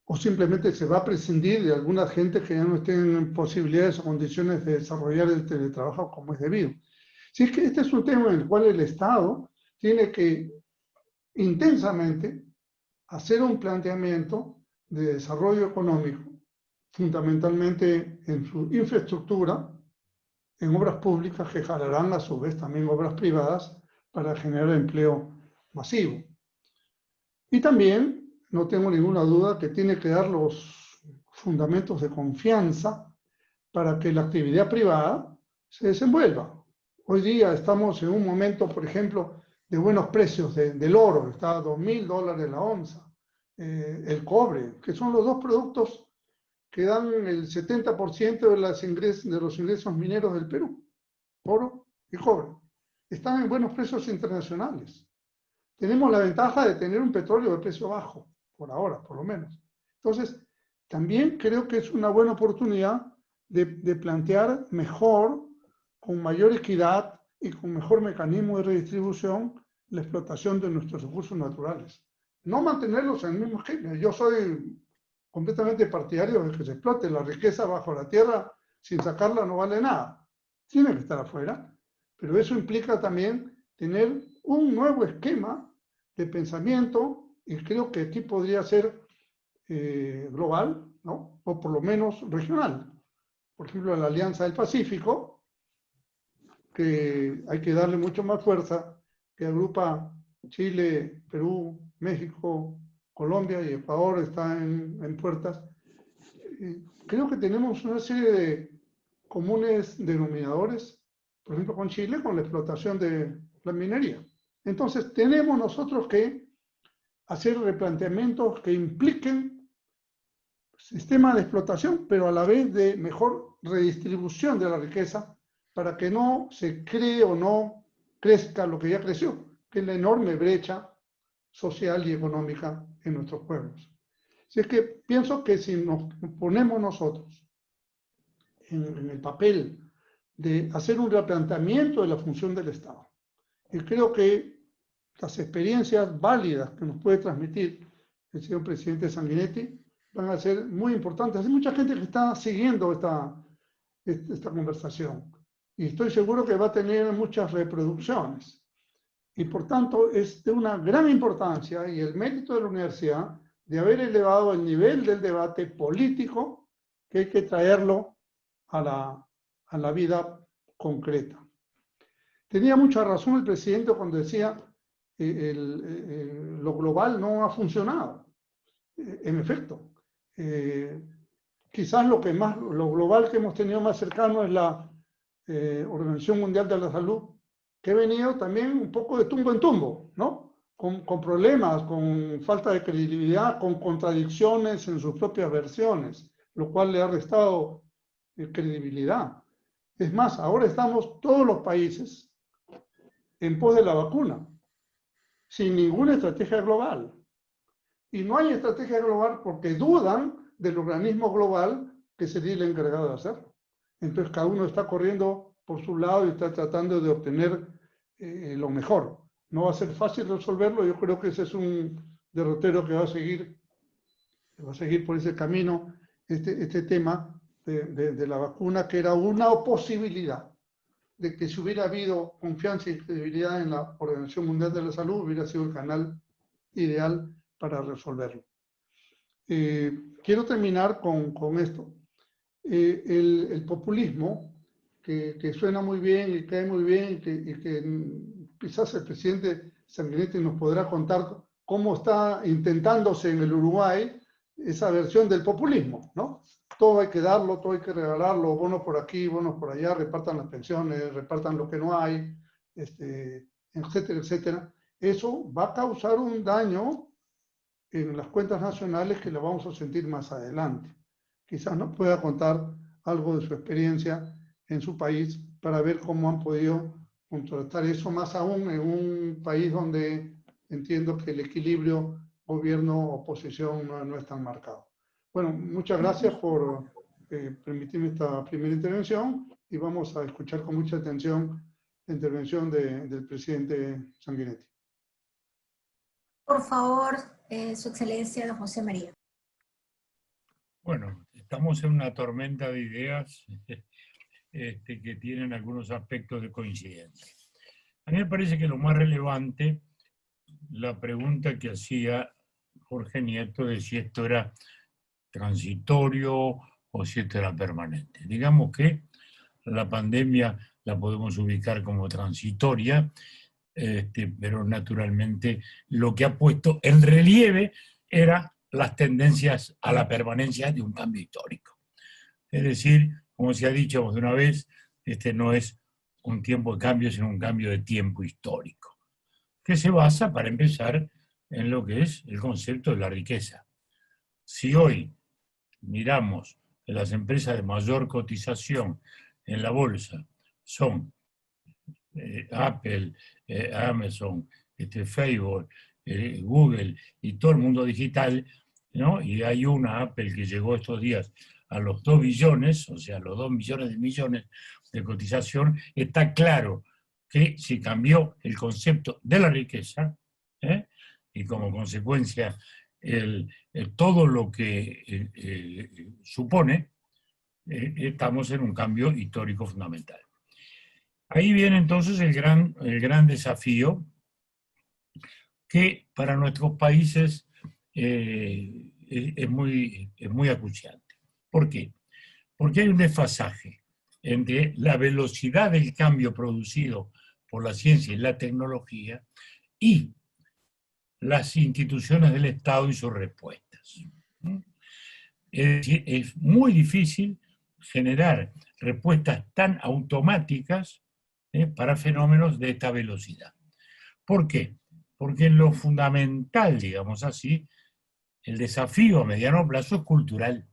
O simplemente se va a prescindir de alguna gente que ya no estén en posibilidades o condiciones de desarrollar el teletrabajo como es debido. Si es que este es un tema en el cual el Estado tiene que intensamente hacer un planteamiento de desarrollo económico, fundamentalmente en su infraestructura, en obras públicas que jalarán a su vez también obras privadas para generar empleo masivo. Y también, no tengo ninguna duda, que tiene que dar los fundamentos de confianza para que la actividad privada se desenvuelva. Hoy día estamos en un momento, por ejemplo, de buenos precios del oro, está a $2.000 la onza, el cobre, que son los dos productos que dan el 70% de los ingresos mineros del Perú, oro y cobre. Están en buenos precios internacionales. Tenemos la ventaja de tener un petróleo de precio bajo, por ahora, por lo menos. Entonces, también creo que es una buena oportunidad de plantear mejor, con mayor equidad y con mejor mecanismo de redistribución, la explotación de nuestros recursos naturales. No mantenerlos en el mismo esquema. Yo soy completamente partidario de que se explote la riqueza bajo la tierra, sin sacarla no vale nada. Tiene que estar afuera, pero eso implica también tener un nuevo esquema de pensamiento, y creo que aquí podría ser global, ¿no? O por lo menos regional. Por ejemplo, la Alianza del Pacífico, que hay que darle mucho más fuerza, que agrupa Chile, Perú, México, Colombia y Ecuador, está en puertas. Creo que tenemos una serie de comunes denominadores, por ejemplo con Chile, con la explotación de la minería. Entonces tenemos nosotros que hacer replanteamientos que impliquen sistemas de explotación, pero a la vez de mejor redistribución de la riqueza, para que no se cree o no crezca lo que ya creció, que es la enorme brecha social y económica en nuestros pueblos. Así es que pienso que si nos ponemos nosotros en el papel de hacer un replanteamiento de la función del Estado, y creo que las experiencias válidas que nos puede transmitir el señor presidente Sanguinetti van a ser muy importantes. Hay mucha gente que está siguiendo esta conversación y estoy seguro que va a tener muchas reproducciones. Y por tanto es de una gran importancia y el mérito de la universidad de haber elevado el nivel del debate político, que hay que traerlo a la vida concreta. Tenía mucha razón el presidente cuando decía lo global no ha funcionado. En efecto, quizás lo global que hemos tenido más cercano es la Organización Mundial de la Salud, que ha venido también un poco de tumbo en tumbo, ¿no? Con problemas, con falta de credibilidad, con contradicciones en sus propias versiones, lo cual le ha restado credibilidad. Es más, ahora estamos todos los países en pos de la vacuna, sin ninguna estrategia global. Y no hay estrategia global porque dudan del organismo global que sería el encargado de hacerlo. Entonces cada uno está corriendo por su lado y está tratando de obtener lo mejor. No va a ser fácil resolverlo, yo creo que ese es un derrotero que va a seguir por ese camino, este tema de la vacuna, que era una posibilidad de que si hubiera habido confianza y credibilidad en la Organización Mundial de la Salud, hubiera sido el canal ideal para resolverlo. Quiero terminar con esto. El populismo, que suena muy bien y cae muy bien y que quizás el presidente Sanguinetti nos podrá contar cómo está intentándose en el Uruguay esa versión del populismo, ¿no? Todo hay que darlo, todo hay que regalarlo, bonos por aquí, bonos por allá, repartan las pensiones, repartan lo que no hay, etcétera, etcétera. Eso va a causar un daño en las cuentas nacionales que lo vamos a sentir más adelante. Quizás nos pueda contar algo de su experiencia en su país para ver cómo han podido contrastar eso, más aún en un país donde entiendo que el equilibrio gobierno-oposición no es tan marcado. Bueno, muchas gracias por permitirme esta primera intervención y vamos a escuchar con mucha atención la intervención del presidente Sanguinetti.
Por favor, Su Excelencia, don José María.
Bueno, estamos en una tormenta de ideas que tienen algunos aspectos de coincidencia. A mí me parece que lo más relevante, la pregunta que hacía Jorge Nieto de si esto era transitorio o si esto era permanente. Digamos que la pandemia la podemos ubicar como transitoria, pero naturalmente lo que ha puesto en relieve era las tendencias a la permanencia de un cambio histórico. Es decir, como se ha dicho más de una vez, este no es un tiempo de cambio, sino un cambio de tiempo histórico, que se basa, para empezar, en lo que es el concepto de la riqueza. Si hoy miramos que las empresas de mayor cotización en la bolsa son Apple, Amazon, Facebook, Google y todo el mundo digital, ¿no? Y hay una Apple que llegó estos días a los 2 billones, o sea, los 2 millones de millones de cotización, está claro que se cambió el concepto de la riqueza, y como consecuencia todo lo que supone, estamos en un cambio histórico fundamental. Ahí viene entonces el gran desafío que para nuestros países es muy acuciante. ¿Por qué? Porque hay un desfasaje entre la velocidad del cambio producido por la ciencia y la tecnología y las instituciones del Estado y sus respuestas. Es decir, es muy difícil generar respuestas tan automáticas para fenómenos de esta velocidad. ¿Por qué? Porque lo fundamental, digamos así, el desafío a mediano plazo es cultural.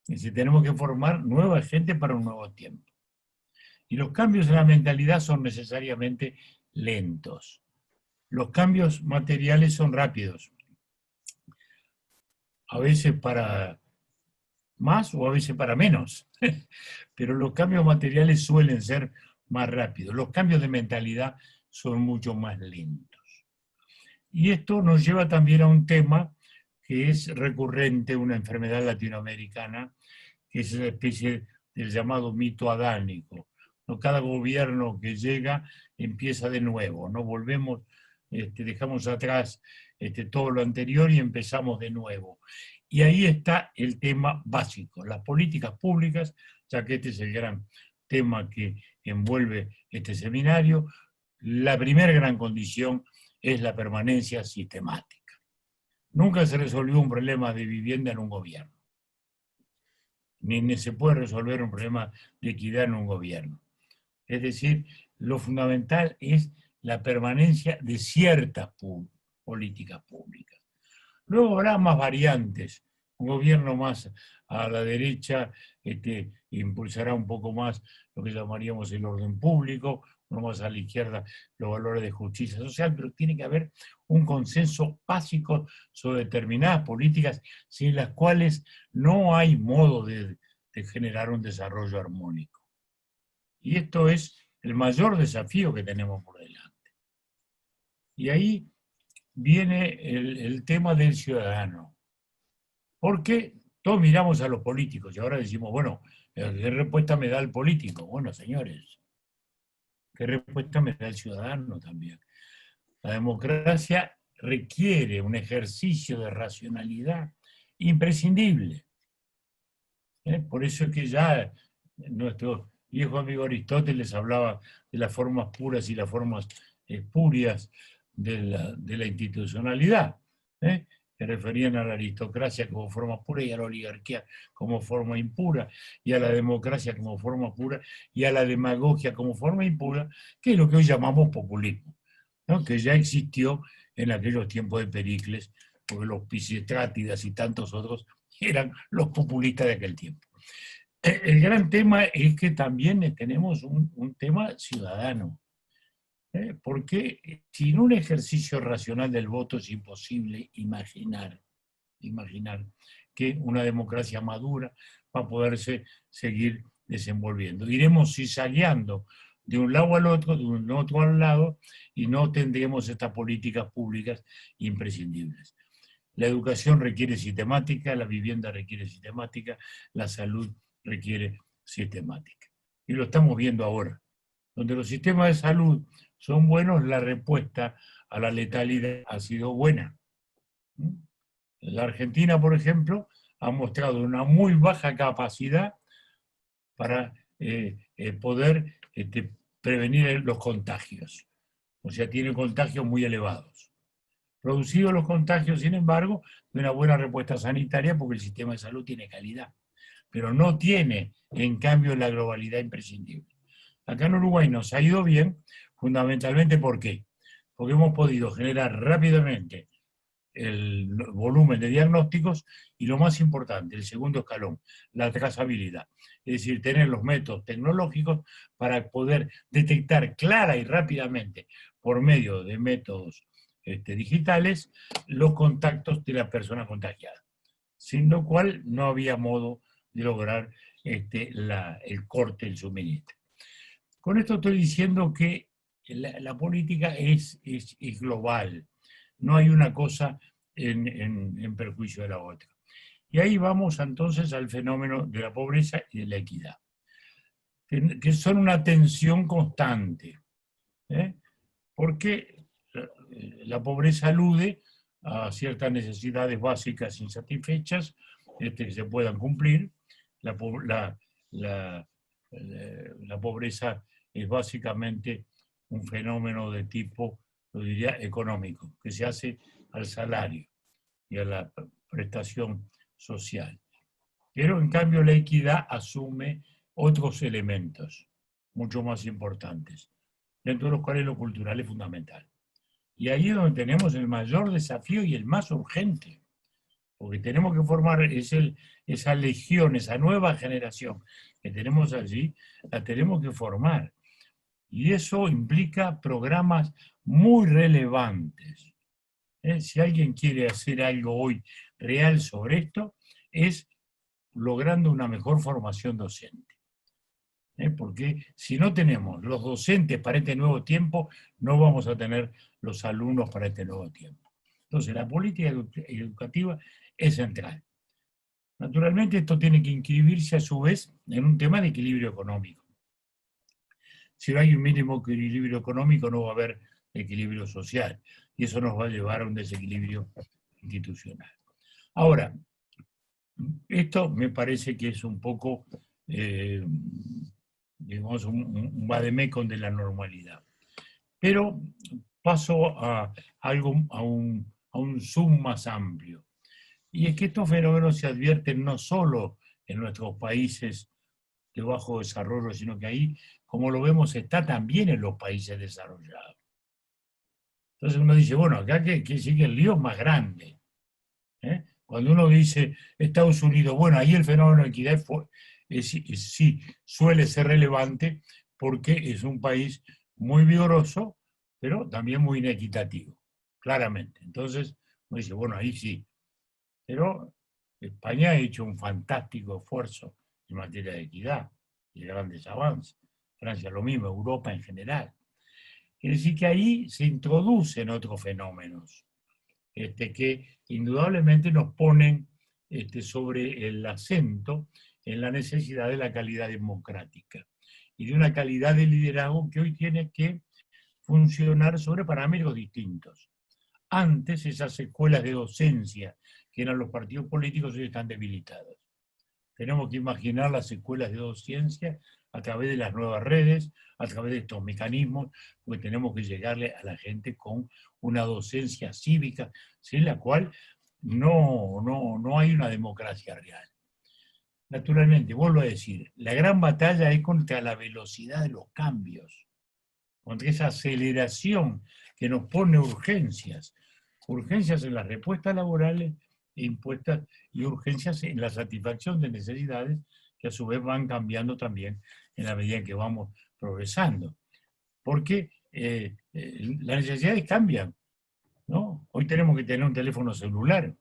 Es decir, tenemos que formar nueva gente para un nuevo tiempo. Y los cambios en la mentalidad son necesariamente lentos. Los cambios materiales son rápidos. A veces para más o a veces para menos. Pero los cambios materiales suelen ser más rápidos. Los cambios de mentalidad son mucho más lentos. Y esto nos lleva también a un tema que es recurrente, una enfermedad latinoamericana, que es una especie del llamado mito adánico. ¿No? Cada gobierno que llega empieza de nuevo, ¿no? Volvemos, dejamos atrás todo lo anterior y empezamos de nuevo. Y ahí está el tema básico, las políticas públicas, ya que este es el gran tema que envuelve este seminario. La primera gran condición es la permanencia sistemática. Nunca se resolvió un problema de vivienda en un gobierno, ni se puede resolver un problema de equidad en un gobierno. Es decir, lo fundamental es la permanencia de ciertas políticas públicas. Luego habrá más variantes. Un gobierno más a la derecha impulsará un poco más lo que llamaríamos el orden público, uno más a la izquierda los valores de justicia social, pero tiene que haber un consenso básico sobre determinadas políticas sin las cuales no hay modo de generar un desarrollo armónico. Y esto es el mayor desafío que tenemos por delante. Y ahí viene el tema del ciudadano. Porque todos miramos a los políticos y ahora decimos, bueno, ¿qué respuesta me da el político? Bueno, señores, ¿qué respuesta me da el ciudadano también? La democracia requiere un ejercicio de racionalidad imprescindible. Por eso es que ya nuestros viejo amigo Aristóteles hablaba de las formas puras y las formas espurias de la institucionalidad, que referían a la aristocracia como forma pura y a la oligarquía como forma impura, y a la democracia como forma pura y a la demagogia como forma impura, que es lo que hoy llamamos populismo, ¿no? Que ya existió en aquellos tiempos de Pericles, porque los Pisistrátidas y tantos otros eran los populistas de aquel tiempo. El gran tema es que también tenemos un tema ciudadano, porque sin un ejercicio racional del voto es imposible imaginar que una democracia madura va a poderse seguir desenvolviendo. Iremos cizañando de un lado al otro, de un otro al lado, y no tendremos estas políticas públicas imprescindibles. La educación requiere sistemática, la vivienda requiere sistemática, la salud requiere sistemática. Y lo estamos viendo ahora. Donde los sistemas de salud son buenos, la respuesta a la letalidad ha sido buena. La Argentina, por ejemplo, ha mostrado una muy baja capacidad para poder prevenir los contagios. O sea, tiene contagios muy elevados. Producidos los contagios, sin embargo, de una buena respuesta sanitaria, porque el sistema de salud tiene calidad, pero no tiene, en cambio, la globalidad imprescindible. Acá en Uruguay nos ha ido bien, fundamentalmente, ¿por qué? Porque hemos podido generar rápidamente el volumen de diagnósticos y, lo más importante, el segundo escalón, la trazabilidad. Es decir, tener los métodos tecnológicos para poder detectar clara y rápidamente, por medio de métodos digitales, los contactos de la persona contagiada. Sin lo cual no había modo de lograr el corte del suministro. Con esto estoy diciendo que la política es global, no hay una cosa en perjuicio de la otra. Y ahí vamos entonces al fenómeno de la pobreza y de la equidad, que son una tensión constante, porque la pobreza alude a ciertas necesidades básicas insatisfechas que se puedan cumplir. La pobreza es básicamente un fenómeno de tipo, lo diría, económico, que se hace al salario y a la prestación social. Pero en cambio la equidad asume otros elementos mucho más importantes, dentro de los cuales lo cultural es fundamental. Y ahí es donde tenemos el mayor desafío y el más urgente, porque tenemos que formar esa legión, esa nueva generación que tenemos allí, la tenemos que formar. Y eso implica programas muy relevantes. Si alguien quiere hacer algo hoy real sobre esto, es logrando una mejor formación docente. Porque si no tenemos los docentes para este nuevo tiempo, no vamos a tener los alumnos para este nuevo tiempo. Entonces, la política educativa es central. Naturalmente, esto tiene que inscribirse a su vez en un tema de equilibrio económico. Si no hay un mínimo equilibrio económico, no va a haber equilibrio social, y eso nos va a llevar a un desequilibrio institucional. Ahora, esto me parece que es un poco, digamos, un vademecum de la normalidad. Pero paso a un zoom más amplio. Y es que estos fenómenos se advierten no solo en nuestros países de bajo desarrollo, sino que ahí, como lo vemos, está también en los países desarrollados. Entonces uno dice, bueno, acá que sigue el lío más grande. Cuando uno dice Estados Unidos, bueno, ahí el fenómeno de equidad sí suele ser relevante porque es un país muy vigoroso, pero también muy inequitativo, claramente. Entonces uno dice, bueno, ahí sí. Pero España ha hecho un fantástico esfuerzo en materia de equidad y de grandes avances. Francia lo mismo, Europa en general. Quiere decir que ahí se introducen otros fenómenos que indudablemente nos ponen sobre el acento en la necesidad de la calidad democrática y de una calidad de liderazgo que hoy tiene que funcionar sobre parámetros distintos. Antes esas escuelas de docencia que eran los partidos políticos hoy están debilitadas. Tenemos que imaginar las escuelas de docencia a través de las nuevas redes, a través de estos mecanismos, porque tenemos que llegarle a la gente con una docencia cívica, sin la cual no hay una democracia real. Naturalmente, vuelvo a decir, la gran batalla es contra la velocidad de los cambios, contra esa aceleración que nos pone urgencias en las respuestas laborales impuestas y urgencias en la satisfacción de necesidades que a su vez van cambiando también en la medida en que vamos progresando. Porque las necesidades cambian, ¿no? Hoy tenemos que tener un teléfono celular,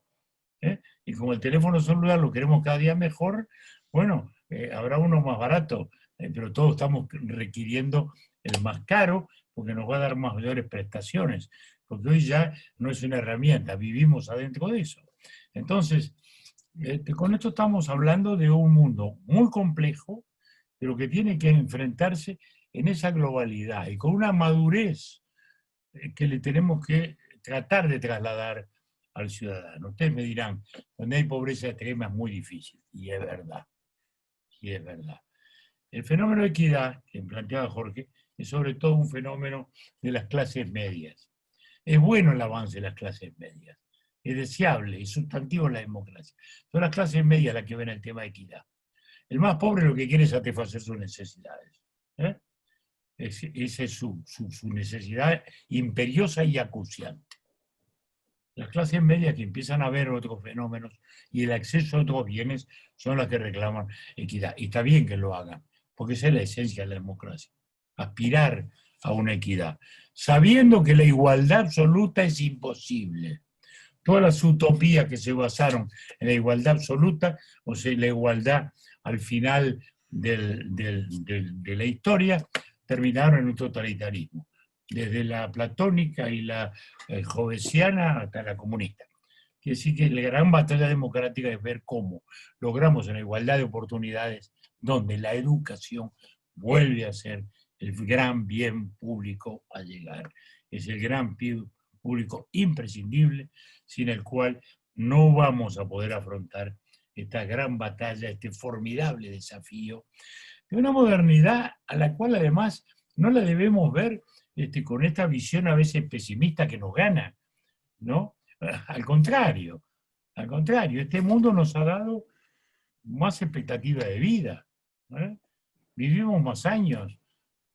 y como el teléfono celular lo queremos cada día mejor, bueno, habrá uno más barato, pero todos estamos requiriendo el más caro porque nos va a dar mayores prestaciones, porque hoy ya no es una herramienta, vivimos adentro de eso. Entonces, con esto estamos hablando de un mundo muy complejo, pero que tiene que enfrentarse en esa globalidad y con una madurez que le tenemos que tratar de trasladar al ciudadano. Ustedes me dirán, donde hay pobreza extrema es muy difícil, y es verdad, y es verdad. El fenómeno de equidad, que planteaba Jorge, es sobre todo un fenómeno de las clases medias. Es bueno el avance de las clases medias, es deseable, es sustantivo la democracia. Son las clases medias las que ven el tema de equidad. El más pobre lo que quiere es satisfacer sus necesidades. Esa es su necesidad imperiosa y acuciante. Las clases medias que empiezan a ver otros fenómenos y el acceso a otros bienes son las que reclaman equidad. Y está bien que lo hagan, porque esa es la esencia de la democracia. Aspirar a una equidad, sabiendo que la igualdad absoluta es imposible. Todas las utopías que se basaron en la igualdad absoluta, o sea, la igualdad al final de la historia, terminaron en un totalitarismo, desde la platónica y la jovesiana hasta la comunista. Quiere decir que la gran batalla democrática es ver cómo logramos una igualdad de oportunidades donde la educación vuelve a ser el gran bien público a llegar. Es el gran bien público imprescindible, sin el cual no vamos a poder afrontar esta gran batalla, este formidable desafío de una modernidad a la cual además no la debemos ver con esta visión a veces pesimista que nos gana, ¿no? Al contrario, este mundo nos ha dado más expectativa de vida, vivimos más años,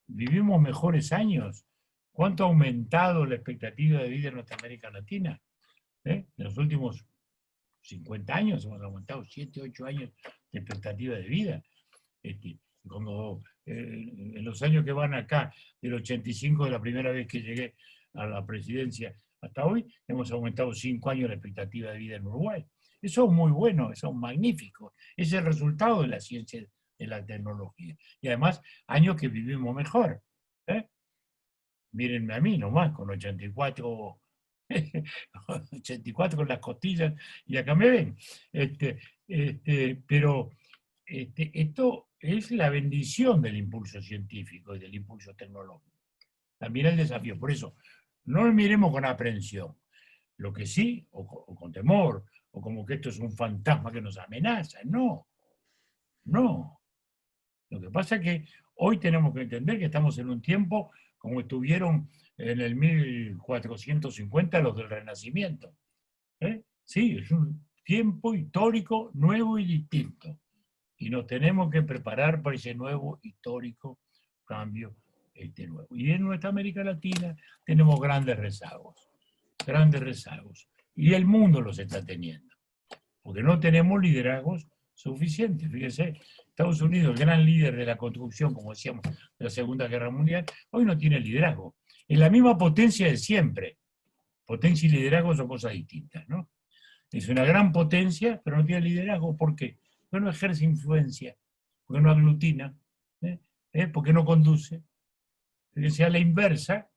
vivimos mejores años. ¿Cuánto ha aumentado la expectativa de vida en nuestra América Latina? En los últimos 50 años hemos aumentado 7, 8 años de expectativa de vida. Como en los años que van acá, del 85, de la primera vez que llegué a la presidencia hasta hoy, hemos aumentado 5 años la expectativa de vida en Uruguay. Eso es muy bueno, eso es magnífico. Es el resultado de la ciencia, de la tecnología. Y además, años que vivimos mejor. Mírenme a mí nomás, con 84 con las costillas, y acá me ven. Pero esto es la bendición del impulso científico y del impulso tecnológico. También el desafío. Por eso, no lo miremos con aprensión. Lo que sí, o con temor, o como que esto es un fantasma que nos amenaza. No, no. Lo que pasa es que hoy tenemos que entender que estamos en un tiempo como estuvieron en el 1450 los del Renacimiento. Sí, es un tiempo histórico nuevo y distinto. Y nos tenemos que preparar para ese nuevo histórico cambio nuevo. Y en nuestra América Latina tenemos grandes rezagos. Y el mundo los está teniendo. Porque no tenemos liderazgos suficientes. Fíjense, Estados Unidos, el gran líder de la construcción, como decíamos, de la Segunda Guerra Mundial, hoy no tiene liderazgo. Es la misma potencia de siempre. Potencia y liderazgo son cosas distintas, ¿no? Es una gran potencia, pero no tiene liderazgo. ¿Por qué? Porque no ejerce influencia, porque no aglutina, porque no conduce. Fíjense, a la inversa,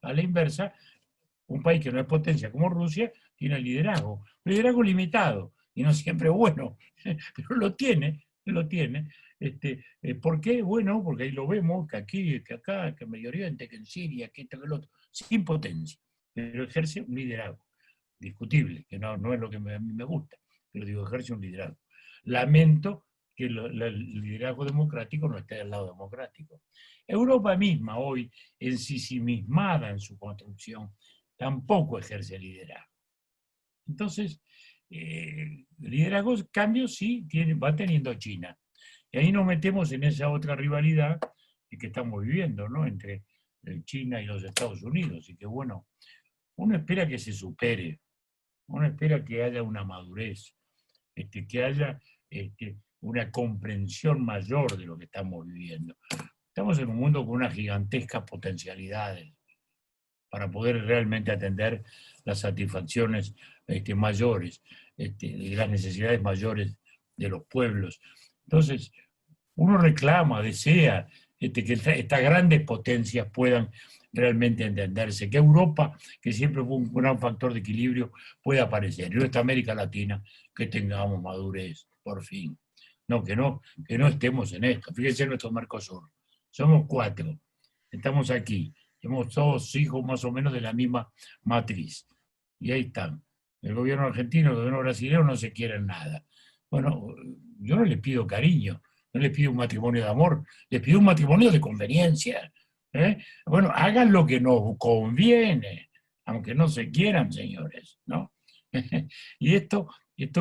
un país que no es potencia como Rusia tiene liderazgo. Liderazgo limitado, y no siempre bueno, pero lo tiene. ¿Por qué? Bueno, porque ahí lo vemos, que aquí, que acá, que en Medio Oriente, que en Siria, que esto, que lo otro, sin potencia, pero ejerce un liderazgo discutible, que no es lo que a mí me gusta, pero digo, ejerce un liderazgo. Lamento que el liderazgo democrático no esté del lado democrático. Europa misma hoy, ensimismada en su construcción, tampoco ejerce liderazgo. Entonces, liderazgos, cambios sí va teniendo China. Y ahí nos metemos en esa otra rivalidad que estamos viviendo, ¿no? Entre China y los Estados Unidos. Y que bueno, uno espera que se supere, uno espera que haya una madurez, que haya una comprensión mayor de lo que estamos viviendo. Estamos en un mundo con unas gigantescas potencialidades para poder realmente atender las satisfacciones mayores, las necesidades mayores de los pueblos. Entonces, uno reclama, desea que estas grandes potencias puedan realmente entenderse, que Europa, que siempre fue un gran factor de equilibrio, pueda aparecer. Y nuestra América Latina, que tengamos madurez, por fin. No, que no estemos en esto. Fíjense nuestro Mercosur. Somos 4. Estamos aquí. Somos todos hijos más o menos de la misma matriz. Y ahí están. El gobierno argentino, el gobierno brasileño no se quieren nada. Bueno, yo no les pido cariño, no les pido un matrimonio de amor, les pido un matrimonio de conveniencia. Bueno, hagan lo que nos conviene, aunque no se quieran, señores, ¿no? Y esto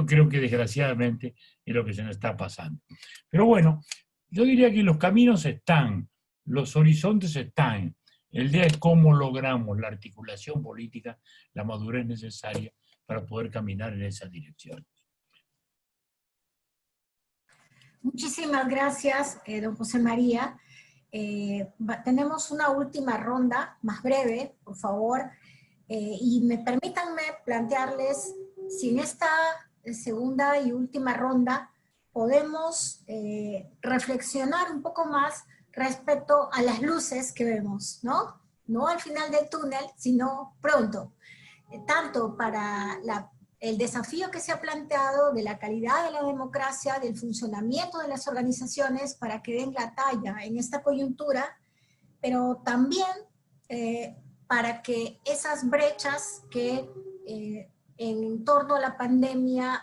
creo que desgraciadamente es lo que se nos está pasando. Pero bueno, yo diría que los caminos están, los horizontes están. El día es cómo logramos la articulación política, la madurez necesaria para poder caminar en esa dirección.
Muchísimas gracias, don José María. Tenemos una última ronda, más breve, por favor, y permítanme plantearles si en esta segunda y última ronda podemos reflexionar un poco más respecto a las luces que vemos, ¿no? No al final del túnel, sino pronto. Tanto para el desafío que se ha planteado de la calidad de la democracia, del funcionamiento de las organizaciones para que den la talla en esta coyuntura, pero también para que esas brechas que en torno a la pandemia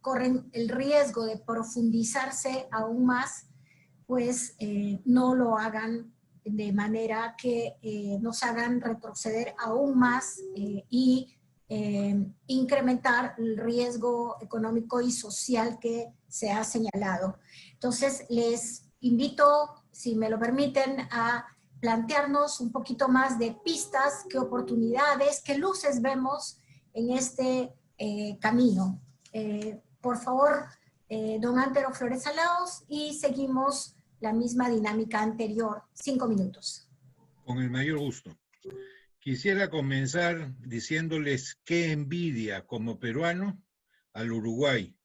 corren el riesgo de profundizarse aún más, pues no lo hagan de manera que nos hagan retroceder aún más y incrementar el riesgo económico y social que se ha señalado. Entonces, les invito, si me lo permiten, a plantearnos un poquito más de pistas, qué oportunidades, qué luces vemos en este camino. Por favor, don Antero Flores Alaos, y seguimos la misma dinámica anterior. 5 minutos.
Con el mayor gusto. Quisiera comenzar diciéndoles qué envidia como peruano al Uruguay,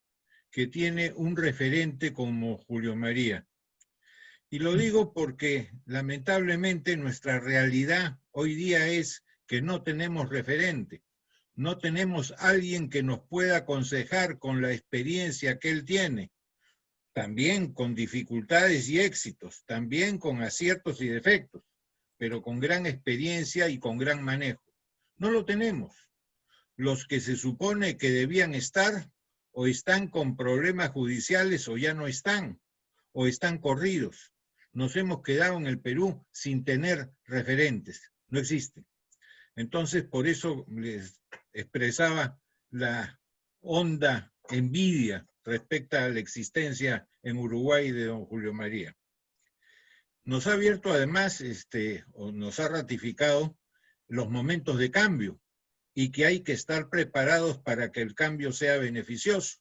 que tiene un referente como Julio María. Y lo digo porque lamentablemente nuestra realidad hoy día es que no tenemos referente, no tenemos alguien que nos pueda aconsejar con la experiencia que él tiene, también con dificultades y éxitos, también con aciertos y defectos, pero con gran experiencia y con gran manejo. No lo tenemos. Los que se supone que debían estar o están con problemas judiciales o ya no están, o están corridos. Nos hemos quedado en el Perú sin tener referentes, no existen. Entonces, por eso les expresaba la honda envidia respecto a la existencia en Uruguay de don Julio María. Nos ha abierto además, o nos ha ratificado los momentos de cambio y que hay que estar preparados para que el cambio sea beneficioso.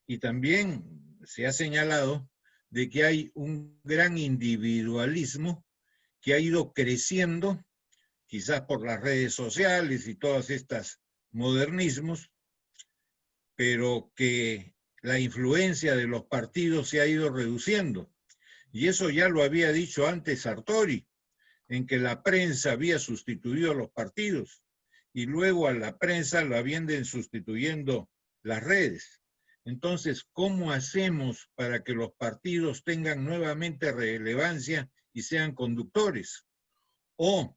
Y también se ha señalado de que hay un gran individualismo que ha ido creciendo, quizás por las redes sociales y todos estos modernismos, pero que la influencia de los partidos se ha ido reduciendo. Y eso ya lo había dicho antes Sartori, en que la prensa había sustituido a los partidos y luego a la prensa la vienen sustituyendo las redes. Entonces, ¿cómo hacemos para que los partidos tengan nuevamente relevancia y sean conductores? ¿O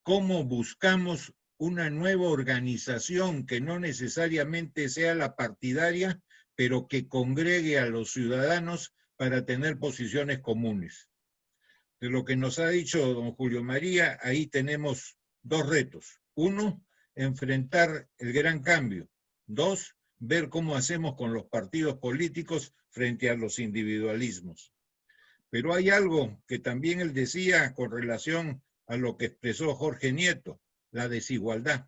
cómo buscamos una nueva organización que no necesariamente sea la partidaria, pero que congregue a los ciudadanos para tener posiciones comunes. De lo que nos ha dicho don Julio María, ahí tenemos dos retos. Uno, enfrentar el gran cambio. Dos, ver cómo hacemos con los partidos políticos frente a los individualismos. Pero hay algo que también él decía con relación a lo que expresó Jorge Nieto, la desigualdad.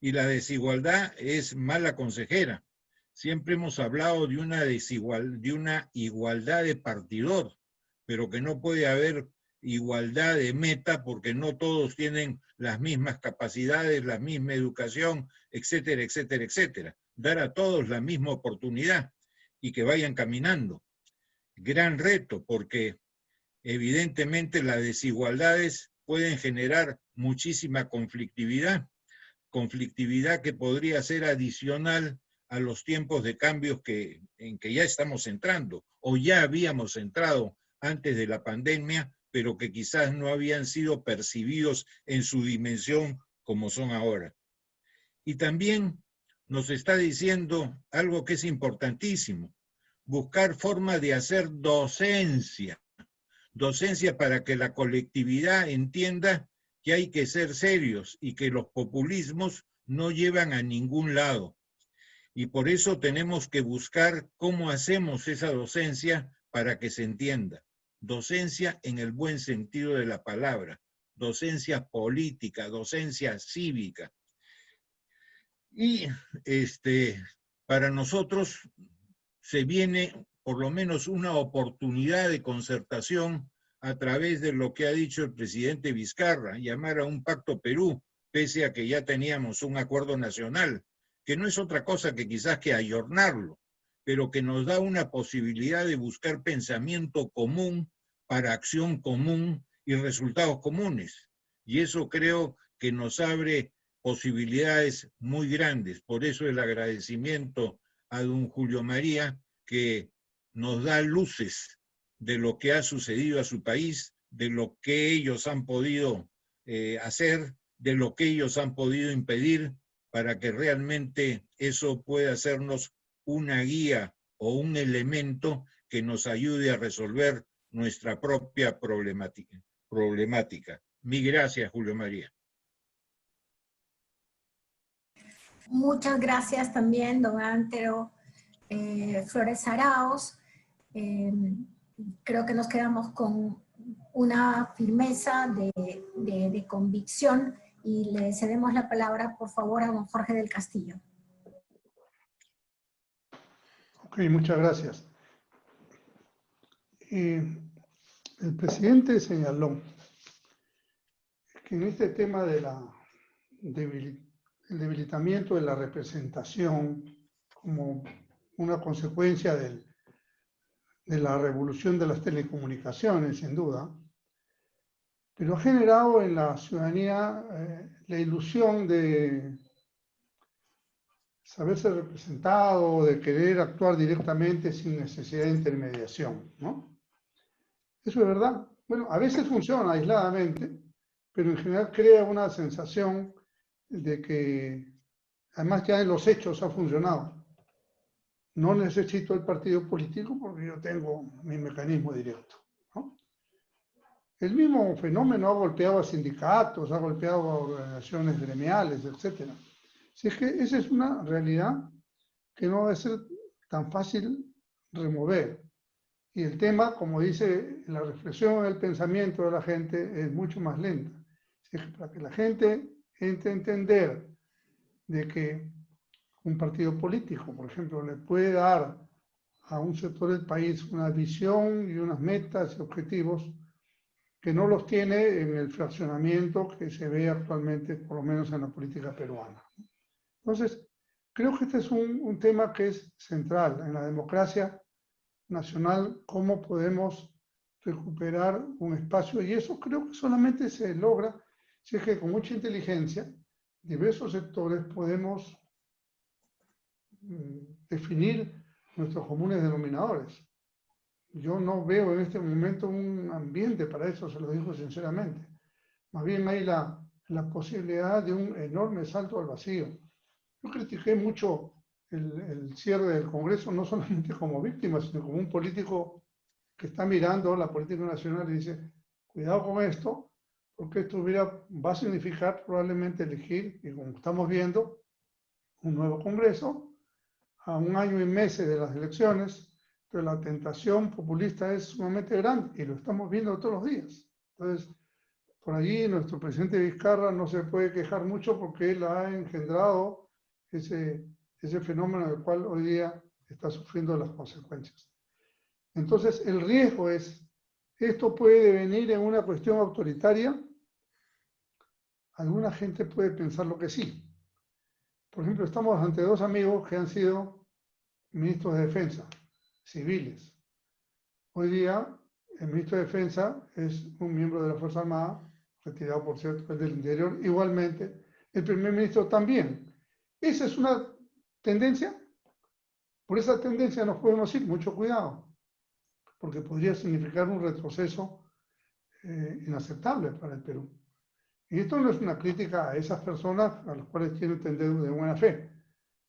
Y la desigualdad es mala consejera. Siempre hemos hablado de una igualdad de partidor, pero que no puede haber igualdad de meta porque no todos tienen las mismas capacidades, la misma educación, etcétera, etcétera, etcétera. Dar a todos la misma oportunidad y que vayan caminando. Gran reto, porque evidentemente las desigualdades pueden generar muchísima conflictividad que podría ser adicional a los tiempos de cambios en que ya estamos entrando, o ya habíamos entrado antes de la pandemia, pero que quizás no habían sido percibidos en su dimensión como son ahora. Y también nos está diciendo algo que es importantísimo, buscar formas de hacer docencia para que la colectividad entienda que hay que ser serios y que los populismos no llevan a ningún lado. Y por eso tenemos que buscar cómo hacemos esa docencia para que se entienda. Docencia en el buen sentido de la palabra, docencia política, docencia cívica. Y para nosotros se viene por lo menos una oportunidad de concertación a través de lo que ha dicho el presidente Vizcarra, llamar a un pacto Perú, pese a que ya teníamos un acuerdo nacional, que no es otra cosa que quizás que ayornarlo, pero que nos da una posibilidad de buscar pensamiento común para acción común y resultados comunes. Y eso creo que nos abre posibilidades muy grandes. Por eso el agradecimiento a don Julio María, que nos da luces de lo que ha sucedido a su país, de lo que ellos han podido hacer, de lo que ellos han podido impedir, para que realmente eso pueda hacernos una guía o un elemento que nos ayude a resolver nuestra propia problemática. Mil gracias, Julio María.
Muchas gracias también, don Antero Flores Arauz. Creo que nos quedamos con una firmeza de convicción y le cedemos la palabra, por favor, a don Jorge del Castillo.
Ok, muchas gracias. El presidente señaló que en este tema de el debilitamiento de la representación como una consecuencia de la revolución de las telecomunicaciones, sin duda, pero ha generado en la ciudadanía la ilusión de saberse representado, de querer actuar directamente sin necesidad de intermediación, ¿no? Eso es verdad. Bueno, a veces funciona aisladamente, pero en general crea una sensación de que, además ya en los hechos ha funcionado. No necesito el partido político porque yo tengo mi mecanismo directo, ¿no? El mismo fenómeno ha golpeado a sindicatos, ha golpeado a organizaciones gremiales, etc. Así es que esa es una realidad que no debe ser tan fácil remover. Y el tema, como dice la reflexión, el pensamiento de la gente es mucho más lenta. Así es que para que la gente entre a entender de que un partido político, por ejemplo, le puede dar a un sector del país una visión y unas metas y objetivos que no los tiene en el fraccionamiento que se ve actualmente, por lo menos en la política peruana. Entonces, creo que este es un tema que es central en la democracia nacional, cómo podemos recuperar un espacio, y eso creo que solamente se logra si es que con mucha inteligencia, diversos sectores podemos definir nuestros comunes denominadores. Yo no veo en este momento un ambiente para eso, se lo digo sinceramente. Más bien hay la posibilidad de un enorme salto al vacío. Yo critiqué mucho el cierre del Congreso, no solamente como víctima, sino como un político que está mirando la política nacional y dice, cuidado con esto, porque esto va a significar probablemente elegir, y como estamos viendo, un nuevo Congreso, a 1 año y meses de las elecciones, pero la tentación populista es sumamente grande, y lo estamos viendo todos los días. Entonces, por allí nuestro presidente Vizcarra no se puede quejar mucho porque él ha engendrado ese fenómeno del cual hoy día está sufriendo las consecuencias. Entonces, el riesgo es, esto puede devenir en una cuestión autoritaria. Alguna gente puede pensar lo que sí. Por ejemplo, estamos ante 2 amigos que han sido ministros de Defensa, civiles. Hoy día, el ministro de Defensa es un miembro de la Fuerza Armada, retirado por cierto, el del Interior, igualmente. El primer ministro también. Esa es una tendencia. Por esa tendencia nos podemos ir, mucho cuidado, porque podría significar un retroceso inaceptable para el Perú. Y esto no es una crítica a esas personas a las cuales quiero entender de buena fe,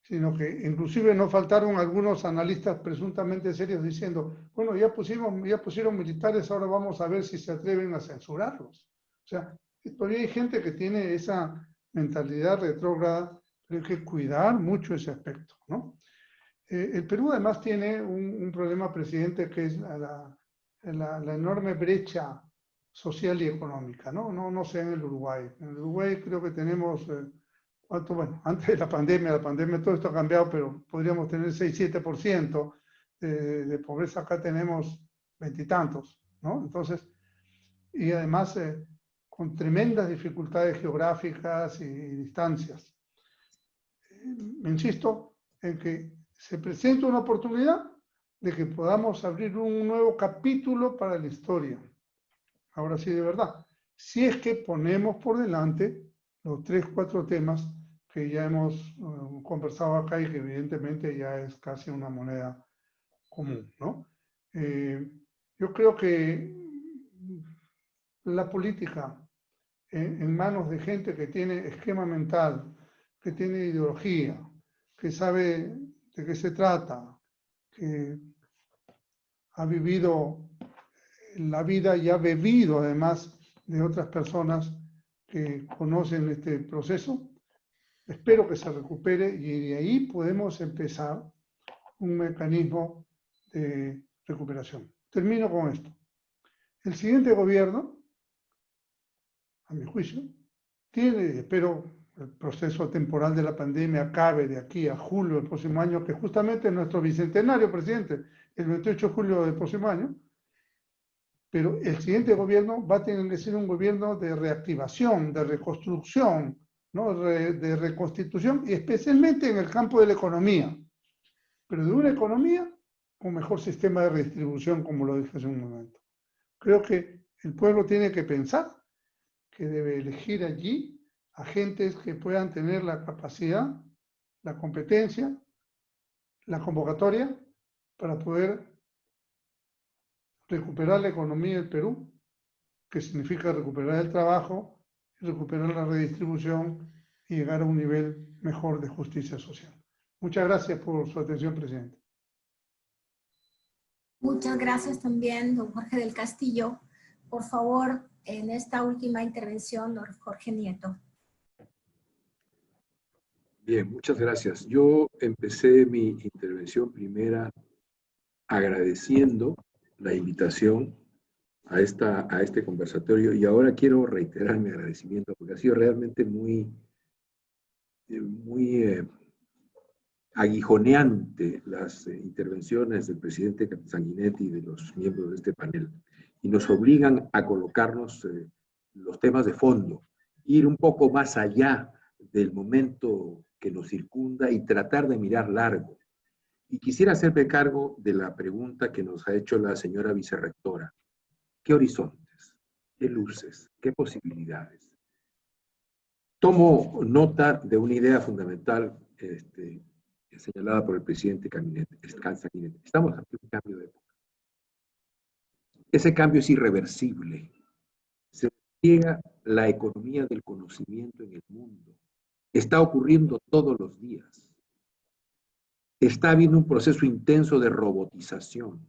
sino que inclusive no faltaron algunos analistas presuntamente serios diciendo, bueno, ya pusieron militares, ahora vamos a ver si se atreven a censurarlos. O sea, todavía hay gente que tiene esa mentalidad retrógrada, pero hay que cuidar mucho ese aspecto, ¿no? El Perú además tiene un problema, presidente, que es la enorme brecha social y económica, ¿no? No sé en el Uruguay. En el Uruguay creo que tenemos, bueno, antes de la pandemia todo esto ha cambiado, pero podríamos tener 6-7% de pobreza. Acá tenemos 20 y tantos, ¿no? Entonces, y además con tremendas dificultades geográficas y distancias. Insisto en que se presenta una oportunidad de que podamos abrir un nuevo capítulo para la historia. Ahora sí, de verdad, si es que ponemos por delante los 3-4 temas que ya hemos conversado acá y que evidentemente ya es casi una moneda común, ¿no? Yo creo que la política en manos de gente que tiene esquema mental, que tiene ideología, que sabe de qué se trata, que ha vivido la vida y ha bebido además de otras personas que conocen este proceso. Espero que se recupere y de ahí podemos empezar un mecanismo de recuperación. Termino con esto. El siguiente gobierno, a mi juicio, tiene, espero, el proceso temporal de la pandemia acabe de aquí a julio del próximo año, que justamente es nuestro bicentenario, presidente, el 28 de julio del próximo año, pero el siguiente gobierno va a tener que ser un gobierno de reactivación, de reconstrucción, ¿no? de reconstitución, y especialmente en el campo de la economía, pero de una economía con mejor sistema de redistribución, como lo dije hace un momento. Creo que el pueblo tiene que pensar que debe elegir allí agentes que puedan tener la capacidad, la competencia, la convocatoria para poder recuperar la economía del Perú, que significa recuperar el trabajo, recuperar la redistribución y llegar a un nivel mejor de justicia social. Muchas gracias por su atención, presidente.
Muchas gracias también, don Jorge del Castillo. Por favor, en esta última intervención, don Jorge Nieto.
Bien, muchas gracias. Yo empecé mi intervención primera agradeciendo la invitación a este conversatorio y ahora quiero reiterar mi agradecimiento porque ha sido realmente muy aguijoneante las intervenciones del presidente Sanguinetti y de los miembros de este panel y nos obligan a colocarnos los temas de fondo, ir un poco más allá del momento que nos circunda y tratar de mirar largo. Y quisiera hacerme cargo de la pregunta que nos ha hecho la señora vicerrectora. ¿Qué horizontes? ¿Qué luces? ¿Qué posibilidades? Tomo nota de una idea fundamental señalada por el presidente Sanguinetti. Estamos ante un cambio de época. Ese cambio es irreversible. Se despliega la economía del conocimiento en el mundo. Está ocurriendo todos los días. está habiendo un proceso intenso de robotización.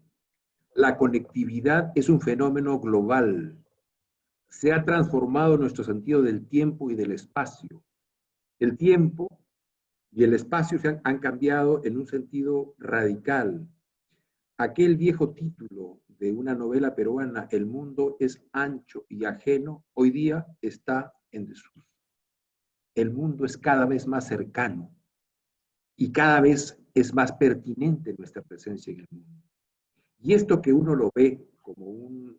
La conectividad es un fenómeno global. Se ha transformado nuestro sentido del tiempo y del espacio. El tiempo y el espacio han cambiado en un sentido radical. Aquel viejo título de una novela peruana, El mundo es ancho y ajeno, hoy día está en desuso. El mundo es cada vez más cercano y cada vez es más pertinente nuestra presencia en el mundo. Y esto que uno lo ve como un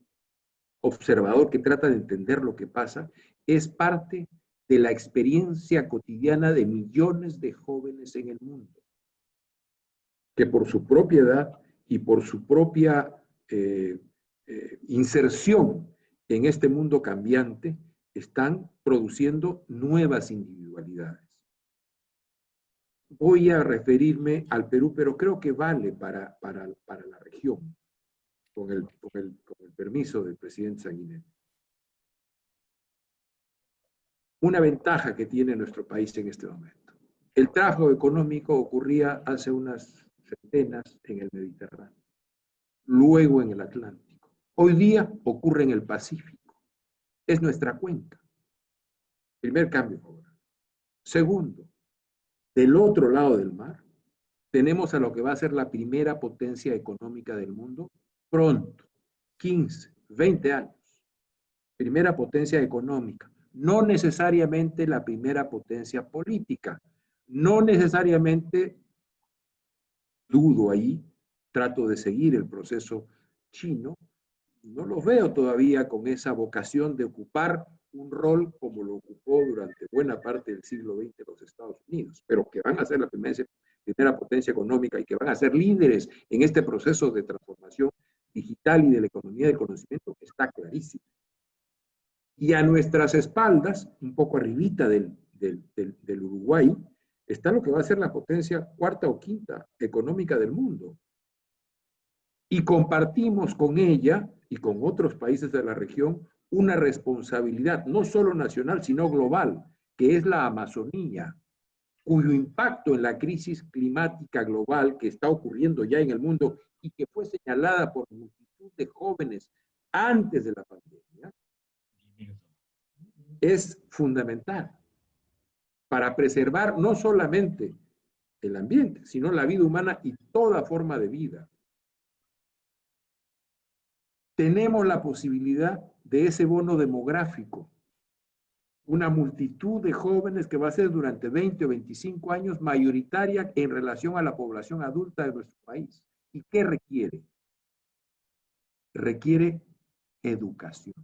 observador que trata de entender lo que pasa, es parte de la experiencia cotidiana de millones de jóvenes en el mundo, que por su propia edad y por su propia inserción en este mundo cambiante, están produciendo nuevas individualidades. Voy a referirme al Perú, pero creo que vale para la región, con el permiso del presidente Sanguinetti. Una ventaja que tiene nuestro país en este momento. El tráfico económico ocurría hace unas centenas en el Mediterráneo, luego en el Atlántico. Hoy día ocurre en el Pacífico. Es nuestra cuenca. Primer cambio favorable. Segundo, del otro lado del mar, tenemos a lo que va a ser la primera potencia económica del mundo pronto, 15, 20 años. Primera potencia económica, no necesariamente la primera potencia política, no necesariamente, dudo ahí, trato de seguir el proceso chino, no los veo todavía con esa vocación de ocupar un rol como lo ocupó durante buena parte del siglo XX los Estados Unidos, pero que van a ser la primera potencia económica y que van a ser líderes en este proceso de transformación digital y de la economía del conocimiento, está clarísimo. Y a nuestras espaldas, un poco arribita del Uruguay, está lo que va a ser la potencia cuarta o quinta económica del mundo. Y compartimos con ella y con otros países de la región una responsabilidad, no solo nacional, sino global, que es la Amazonía, cuyo impacto en la crisis climática global que está ocurriendo ya en el mundo y que fue señalada por multitud de jóvenes antes de la pandemia, es fundamental para preservar no solamente el ambiente, sino la vida humana y toda forma de vida. Tenemos la posibilidad de ese bono demográfico, una multitud de jóvenes que va a ser durante 20 o 25 años mayoritaria en relación a la población adulta de nuestro país. ¿Y qué requiere? Requiere educación.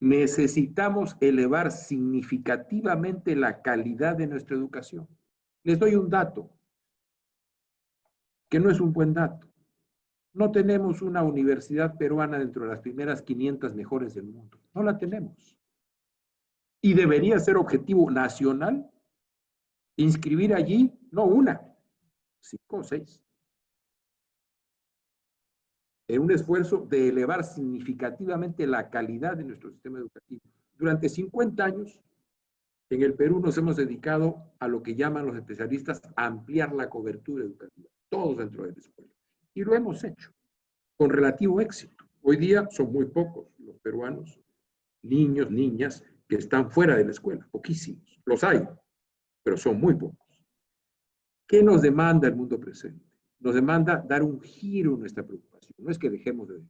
Necesitamos elevar significativamente la calidad de nuestra educación. Les doy un dato, que no es un buen dato. No tenemos una universidad peruana dentro de las primeras 500 mejores del mundo. No la tenemos. Y debería ser objetivo nacional inscribir allí, no una, 5 o 6. En un esfuerzo de elevar significativamente la calidad de nuestro sistema educativo. Durante 50 años, en el Perú nos hemos dedicado a lo que llaman los especialistas ampliar la cobertura educativa, todos dentro de la escuela. Y lo hemos hecho con relativo éxito. Hoy día son muy pocos los peruanos, niños, niñas, que están fuera de la escuela, poquísimos. Los hay, pero son muy pocos. ¿Qué nos demanda el mundo presente? Nos demanda dar un giro en nuestra preocupación. No es que dejemos de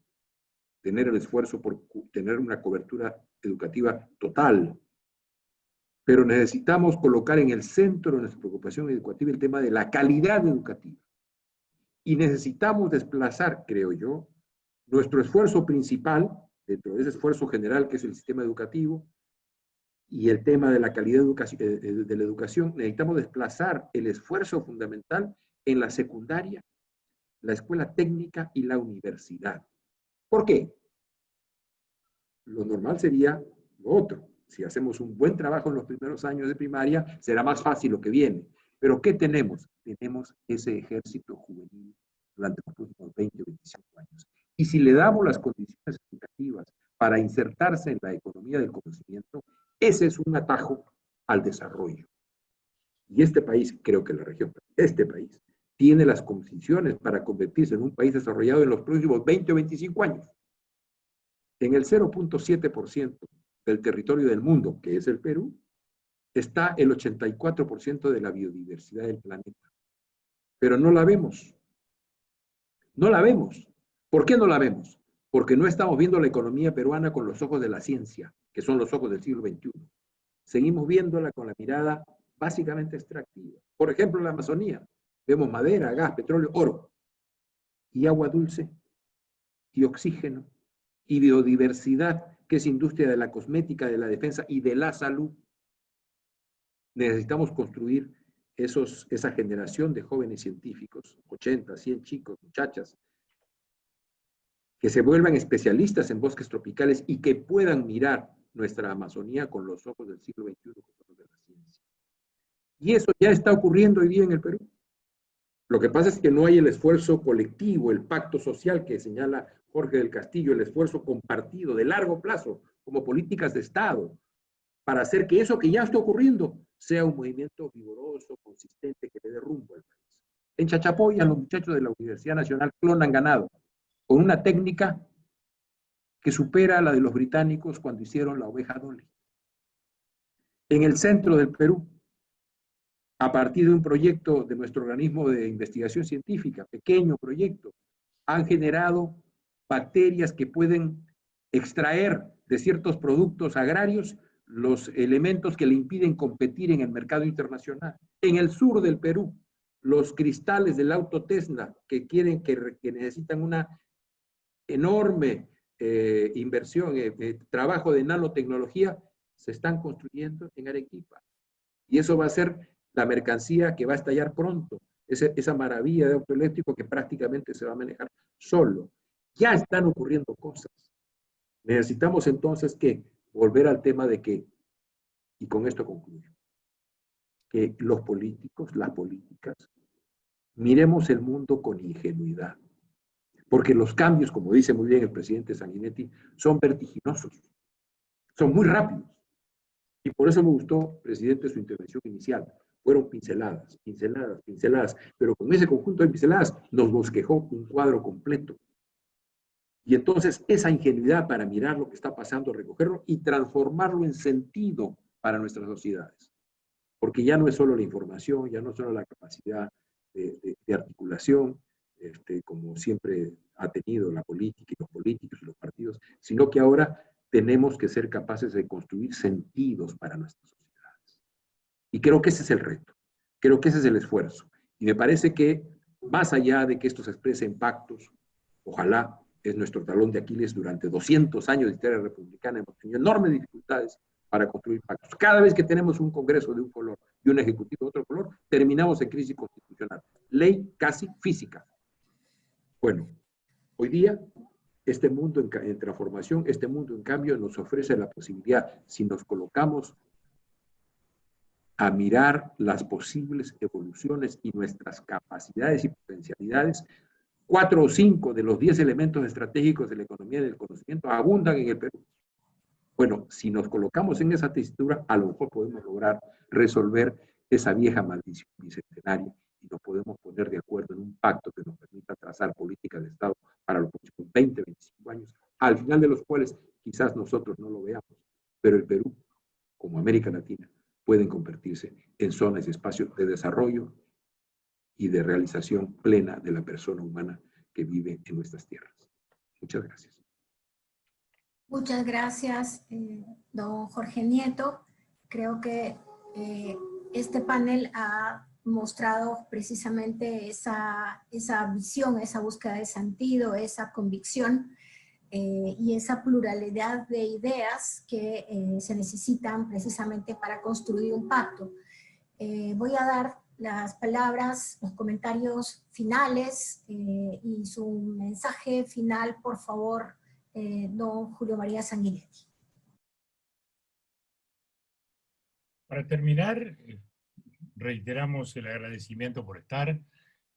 tener el esfuerzo por tener una cobertura educativa total, pero necesitamos colocar en el centro de nuestra preocupación educativa el tema de la calidad educativa. Y necesitamos desplazar, creo yo, nuestro esfuerzo principal, dentro de ese esfuerzo general que es el sistema educativo, y el tema de la calidad de la educación, necesitamos desplazar el esfuerzo fundamental en la secundaria, la escuela técnica y la universidad. ¿Por qué? Lo normal sería lo otro. Si hacemos un buen trabajo en los primeros años de primaria, será más fácil lo que viene. Pero ¿qué tenemos? Tenemos ese ejército juvenil durante los próximos 20 o 25 años. Y si le damos las condiciones educativas para insertarse en la economía del conocimiento, ese es un atajo al desarrollo. Y este país, creo que la región, este país, tiene las condiciones para convertirse en un país desarrollado en los próximos 20 o 25 años. En el 0.7% del territorio del mundo, que es el Perú, está el 84% de la biodiversidad del planeta. Pero no la vemos. No la vemos. ¿Por qué no la vemos? Porque no estamos viendo la economía peruana con los ojos de la ciencia, que son los ojos del siglo XXI. Seguimos viéndola con la mirada básicamente extractiva. Por ejemplo, en la Amazonía, vemos madera, gas, petróleo, oro, y agua dulce, y oxígeno, y biodiversidad, que es industria de la cosmética, de la defensa y de la salud. Necesitamos construir esa generación de jóvenes científicos, 80, 100 chicos, muchachas, que se vuelvan especialistas en bosques tropicales y que puedan mirar nuestra Amazonía con los ojos del siglo XXI, con los ojos de la ciencia. Y eso ya está ocurriendo hoy día en el Perú. Lo que pasa es que no hay el esfuerzo colectivo, el pacto social que señala Jorge del Castillo, el esfuerzo compartido de largo plazo, como políticas de Estado, para hacer que eso que ya está ocurriendo sea un movimiento vigoroso, consistente, que le dé rumbo al país. En Chachapoya, los muchachos de la Universidad Nacional clonan ganado, con una técnica que supera la de los británicos cuando hicieron la oveja Dolly. En el centro del Perú, a partir de un proyecto de nuestro organismo de investigación científica, pequeño proyecto, han generado bacterias que pueden extraer de ciertos productos agrarios los elementos que le impiden competir en el mercado internacional. En el sur del Perú, los cristales del auto Tesla que necesitan una enorme inversión, trabajo de nanotecnología, se están construyendo en Arequipa. Y eso va a ser la mercancía que va a estallar pronto, esa maravilla de auto eléctrico que prácticamente se va a manejar solo. Ya están ocurriendo cosas. Necesitamos entonces que volver al tema de que, y con esto concluyo, que los políticos, las políticas, miremos el mundo con ingenuidad. Porque los cambios, como dice muy bien el presidente Sanguinetti, son vertiginosos, son muy rápidos. Y por eso me gustó, presidente, su intervención inicial. Fueron pinceladas, pinceladas, pinceladas, pero con ese conjunto de pinceladas nos bosquejó un cuadro completo. Y entonces esa ingenuidad para mirar lo que está pasando, recogerlo y transformarlo en sentido para nuestras sociedades. Porque ya no es solo la información, ya no es solo la capacidad de articulación, como siempre ha tenido la política y los políticos y los partidos, sino que ahora tenemos que ser capaces de construir sentidos para nuestras sociedades. Y creo que ese es el reto, creo que ese es el esfuerzo. Y me parece que más allá de que esto se exprese en pactos, ojalá es nuestro talón de Aquiles durante 200 años de historia republicana, hemos tenido enormes dificultades para construir pactos. Cada vez que tenemos un Congreso de un color y un Ejecutivo de otro color, terminamos en crisis constitucional. Ley casi física. Bueno, hoy día, este mundo en transformación, este mundo en cambio nos ofrece la posibilidad, si nos colocamos a mirar las posibles evoluciones y nuestras capacidades y potencialidades, 4 o 5 de los 10 elementos estratégicos de la economía del conocimiento abundan en el Perú. Bueno, si nos colocamos en esa tesitura, a lo mejor podemos lograr resolver esa vieja maldición bicentenaria y nos podemos poner de acuerdo en un pacto que nos permita trazar políticas de Estado para los próximos 20, 25 años, al final de los cuales quizás nosotros no lo veamos, pero el Perú, como América Latina, pueden convertirse en zonas y espacios de desarrollo y de realización plena de la persona humana que vive en nuestras tierras. Muchas gracias.
Muchas gracias, don Jorge Nieto. Creo que este panel ha mostrado precisamente esa visión, esa búsqueda de sentido, esa convicción y esa pluralidad de ideas que se necesitan precisamente para construir un pacto. Voy a dar las palabras, los comentarios finales y su mensaje final, por favor, don Julio María Sanguinetti.
Para terminar, reiteramos el agradecimiento por estar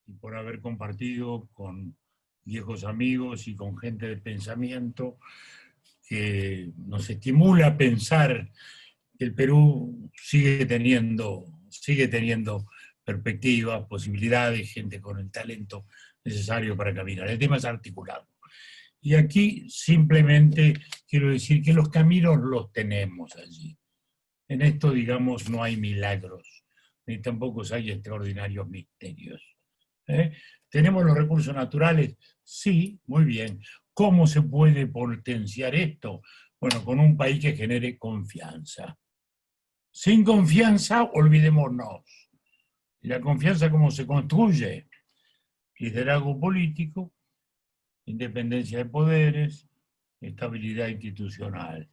y por haber compartido con viejos amigos y con gente de pensamiento que nos estimula a pensar que el Perú sigue teniendo sigue teniendo perspectivas, posibilidades, gente con el talento necesario para caminar. El tema es articulado. Y aquí simplemente quiero decir que los caminos los tenemos allí. En esto, digamos, no hay milagros, ni tampoco hay extraordinarios misterios. ¿Tenemos los recursos naturales? Sí, muy bien. ¿Cómo se puede potenciar esto? Bueno, con un país que genere confianza. Sin confianza, olvidémonos. ¿Y la confianza cómo se construye? Liderazgo político, independencia de poderes, estabilidad institucional.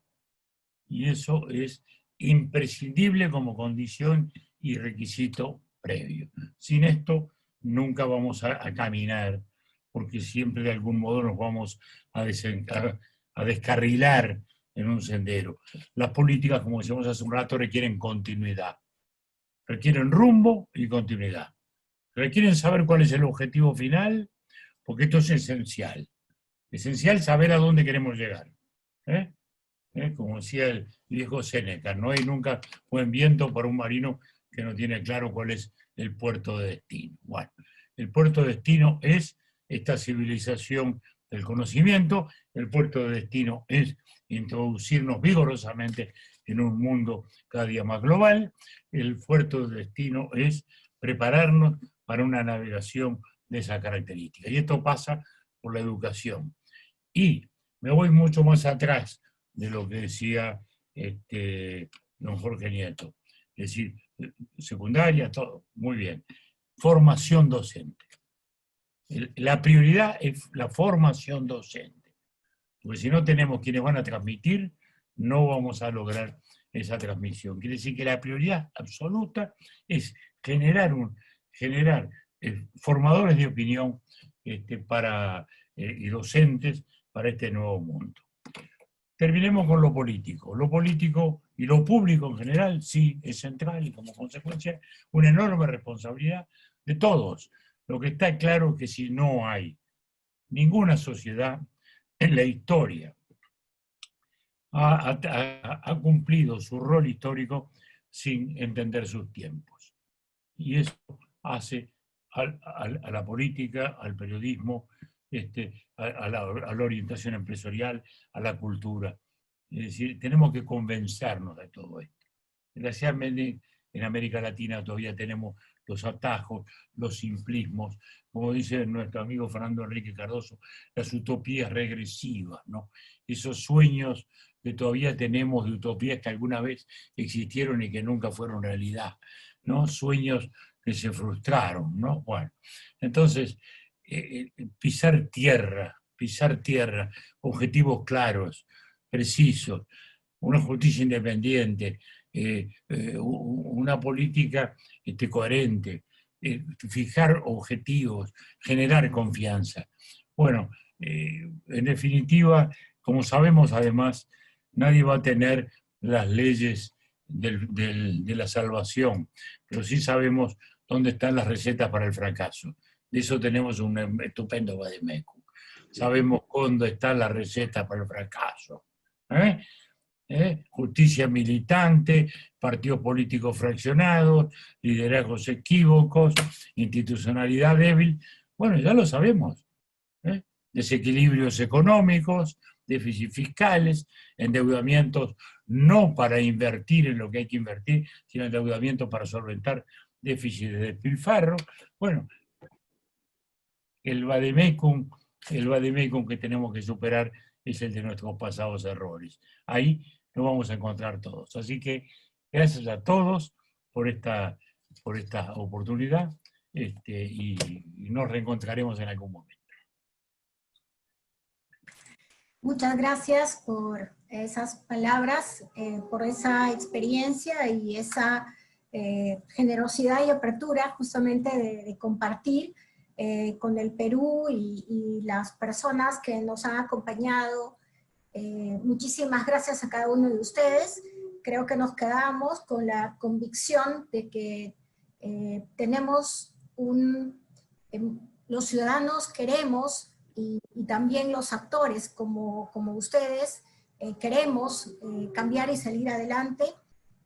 Y eso es imprescindible como condición y requisito previo. Sin esto nunca vamos a caminar, porque siempre de algún modo nos vamos a descarrilar en un sendero. Las políticas, como decíamos hace un rato, requieren continuidad. Requieren rumbo y continuidad. Requieren saber cuál es el objetivo final, porque esto es esencial. Esencial saber a dónde queremos llegar. Como decía el viejo Séneca, no hay nunca buen viento para un marino que no tiene claro cuál es el puerto de destino. Bueno, el puerto de destino es esta civilización del conocimiento, el puerto de destino es introducirnos vigorosamente en un mundo cada día más global, el puerto de destino es prepararnos para una navegación de esa característica. Y esto pasa por la educación. Y me voy mucho más atrás de lo que decía don Jorge Nieto. Es decir, secundaria, todo, muy bien. Formación docente. La prioridad es la formación docente. Porque si no tenemos quienes van a transmitir, no vamos a lograr esa transmisión. Quiere decir que la prioridad absoluta es generar formadores de opinión y docentes para este nuevo mundo. Terminemos con lo político. Lo político y lo público en general, sí, es central y como consecuencia una enorme responsabilidad de todos. Lo que está claro es que si no hay ninguna sociedad en la historia ha cumplido su rol histórico sin entender sus tiempos. Y eso hace a la política, al periodismo, a la orientación empresarial, a la cultura. Es decir, tenemos que convencernos de todo esto. Desgraciadamente, en América Latina todavía tenemos los atajos, los simplismos, como dice nuestro amigo Fernando Enrique Cardoso, las utopías regresivas, ¿no? Esos sueños que todavía tenemos de utopías que alguna vez existieron y que nunca fueron realidad, ¿no? Sueños que se frustraron, ¿no? Bueno, entonces, pisar tierra, objetivos claros, precisos, una justicia independiente, una política coherente, fijar objetivos, generar confianza. Bueno, en definitiva, como sabemos además, nadie va a tener las leyes de la salvación, pero sí sabemos dónde están las recetas para el fracaso. De eso tenemos un estupendo vademecum. Sabemos dónde están las recetas para el fracaso. Justicia militante, partidos políticos fraccionados, liderazgos equívocos, institucionalidad débil. Bueno, ya lo sabemos. Desequilibrios económicos, déficits fiscales, endeudamientos no para invertir en lo que hay que invertir, sino endeudamientos para solventar déficits de despilfarro. Bueno, el vademecum que tenemos que superar es el de nuestros pasados errores. Ahí nos vamos a encontrar todos. Así que gracias a todos por esta oportunidad y nos reencontraremos en algún momento.
Muchas gracias por esas palabras, por esa experiencia y esa generosidad y apertura justamente de compartir con el Perú y las personas que nos han acompañado. Muchísimas gracias a cada uno de ustedes. Creo que nos quedamos con la convicción de que los ciudadanos queremos y también los actores como ustedes queremos cambiar y salir adelante.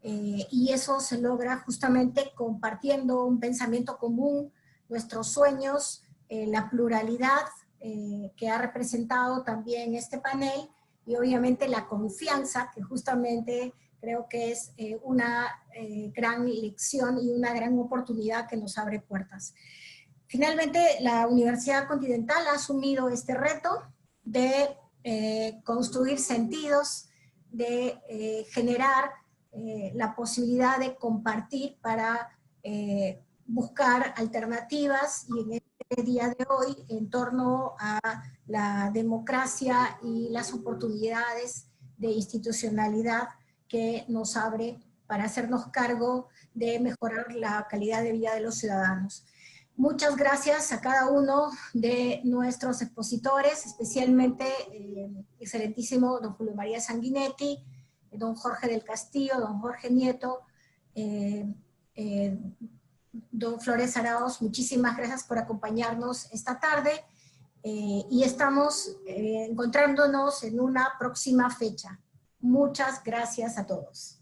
y eso se logra justamente compartiendo un pensamiento común, nuestros sueños, la pluralidad que ha representado también este panel, y obviamente la confianza, que justamente creo que es una gran lección y una gran oportunidad que nos abre puertas. Finalmente, la Universidad Continental ha asumido este reto de construir sentidos, de generar la posibilidad de compartir para buscar alternativas, y en este día de hoy, en torno a la democracia y las oportunidades de institucionalidad que nos abre para hacernos cargo de mejorar la calidad de vida de los ciudadanos. Muchas gracias a cada uno de nuestros expositores, especialmente excelentísimo don Julio María Sanguinetti, don Jorge del Castillo, don Jorge Nieto, don Flores Arauz. Muchísimas gracias por acompañarnos esta tarde, y estamos encontrándonos en una próxima fecha. Muchas gracias a todos.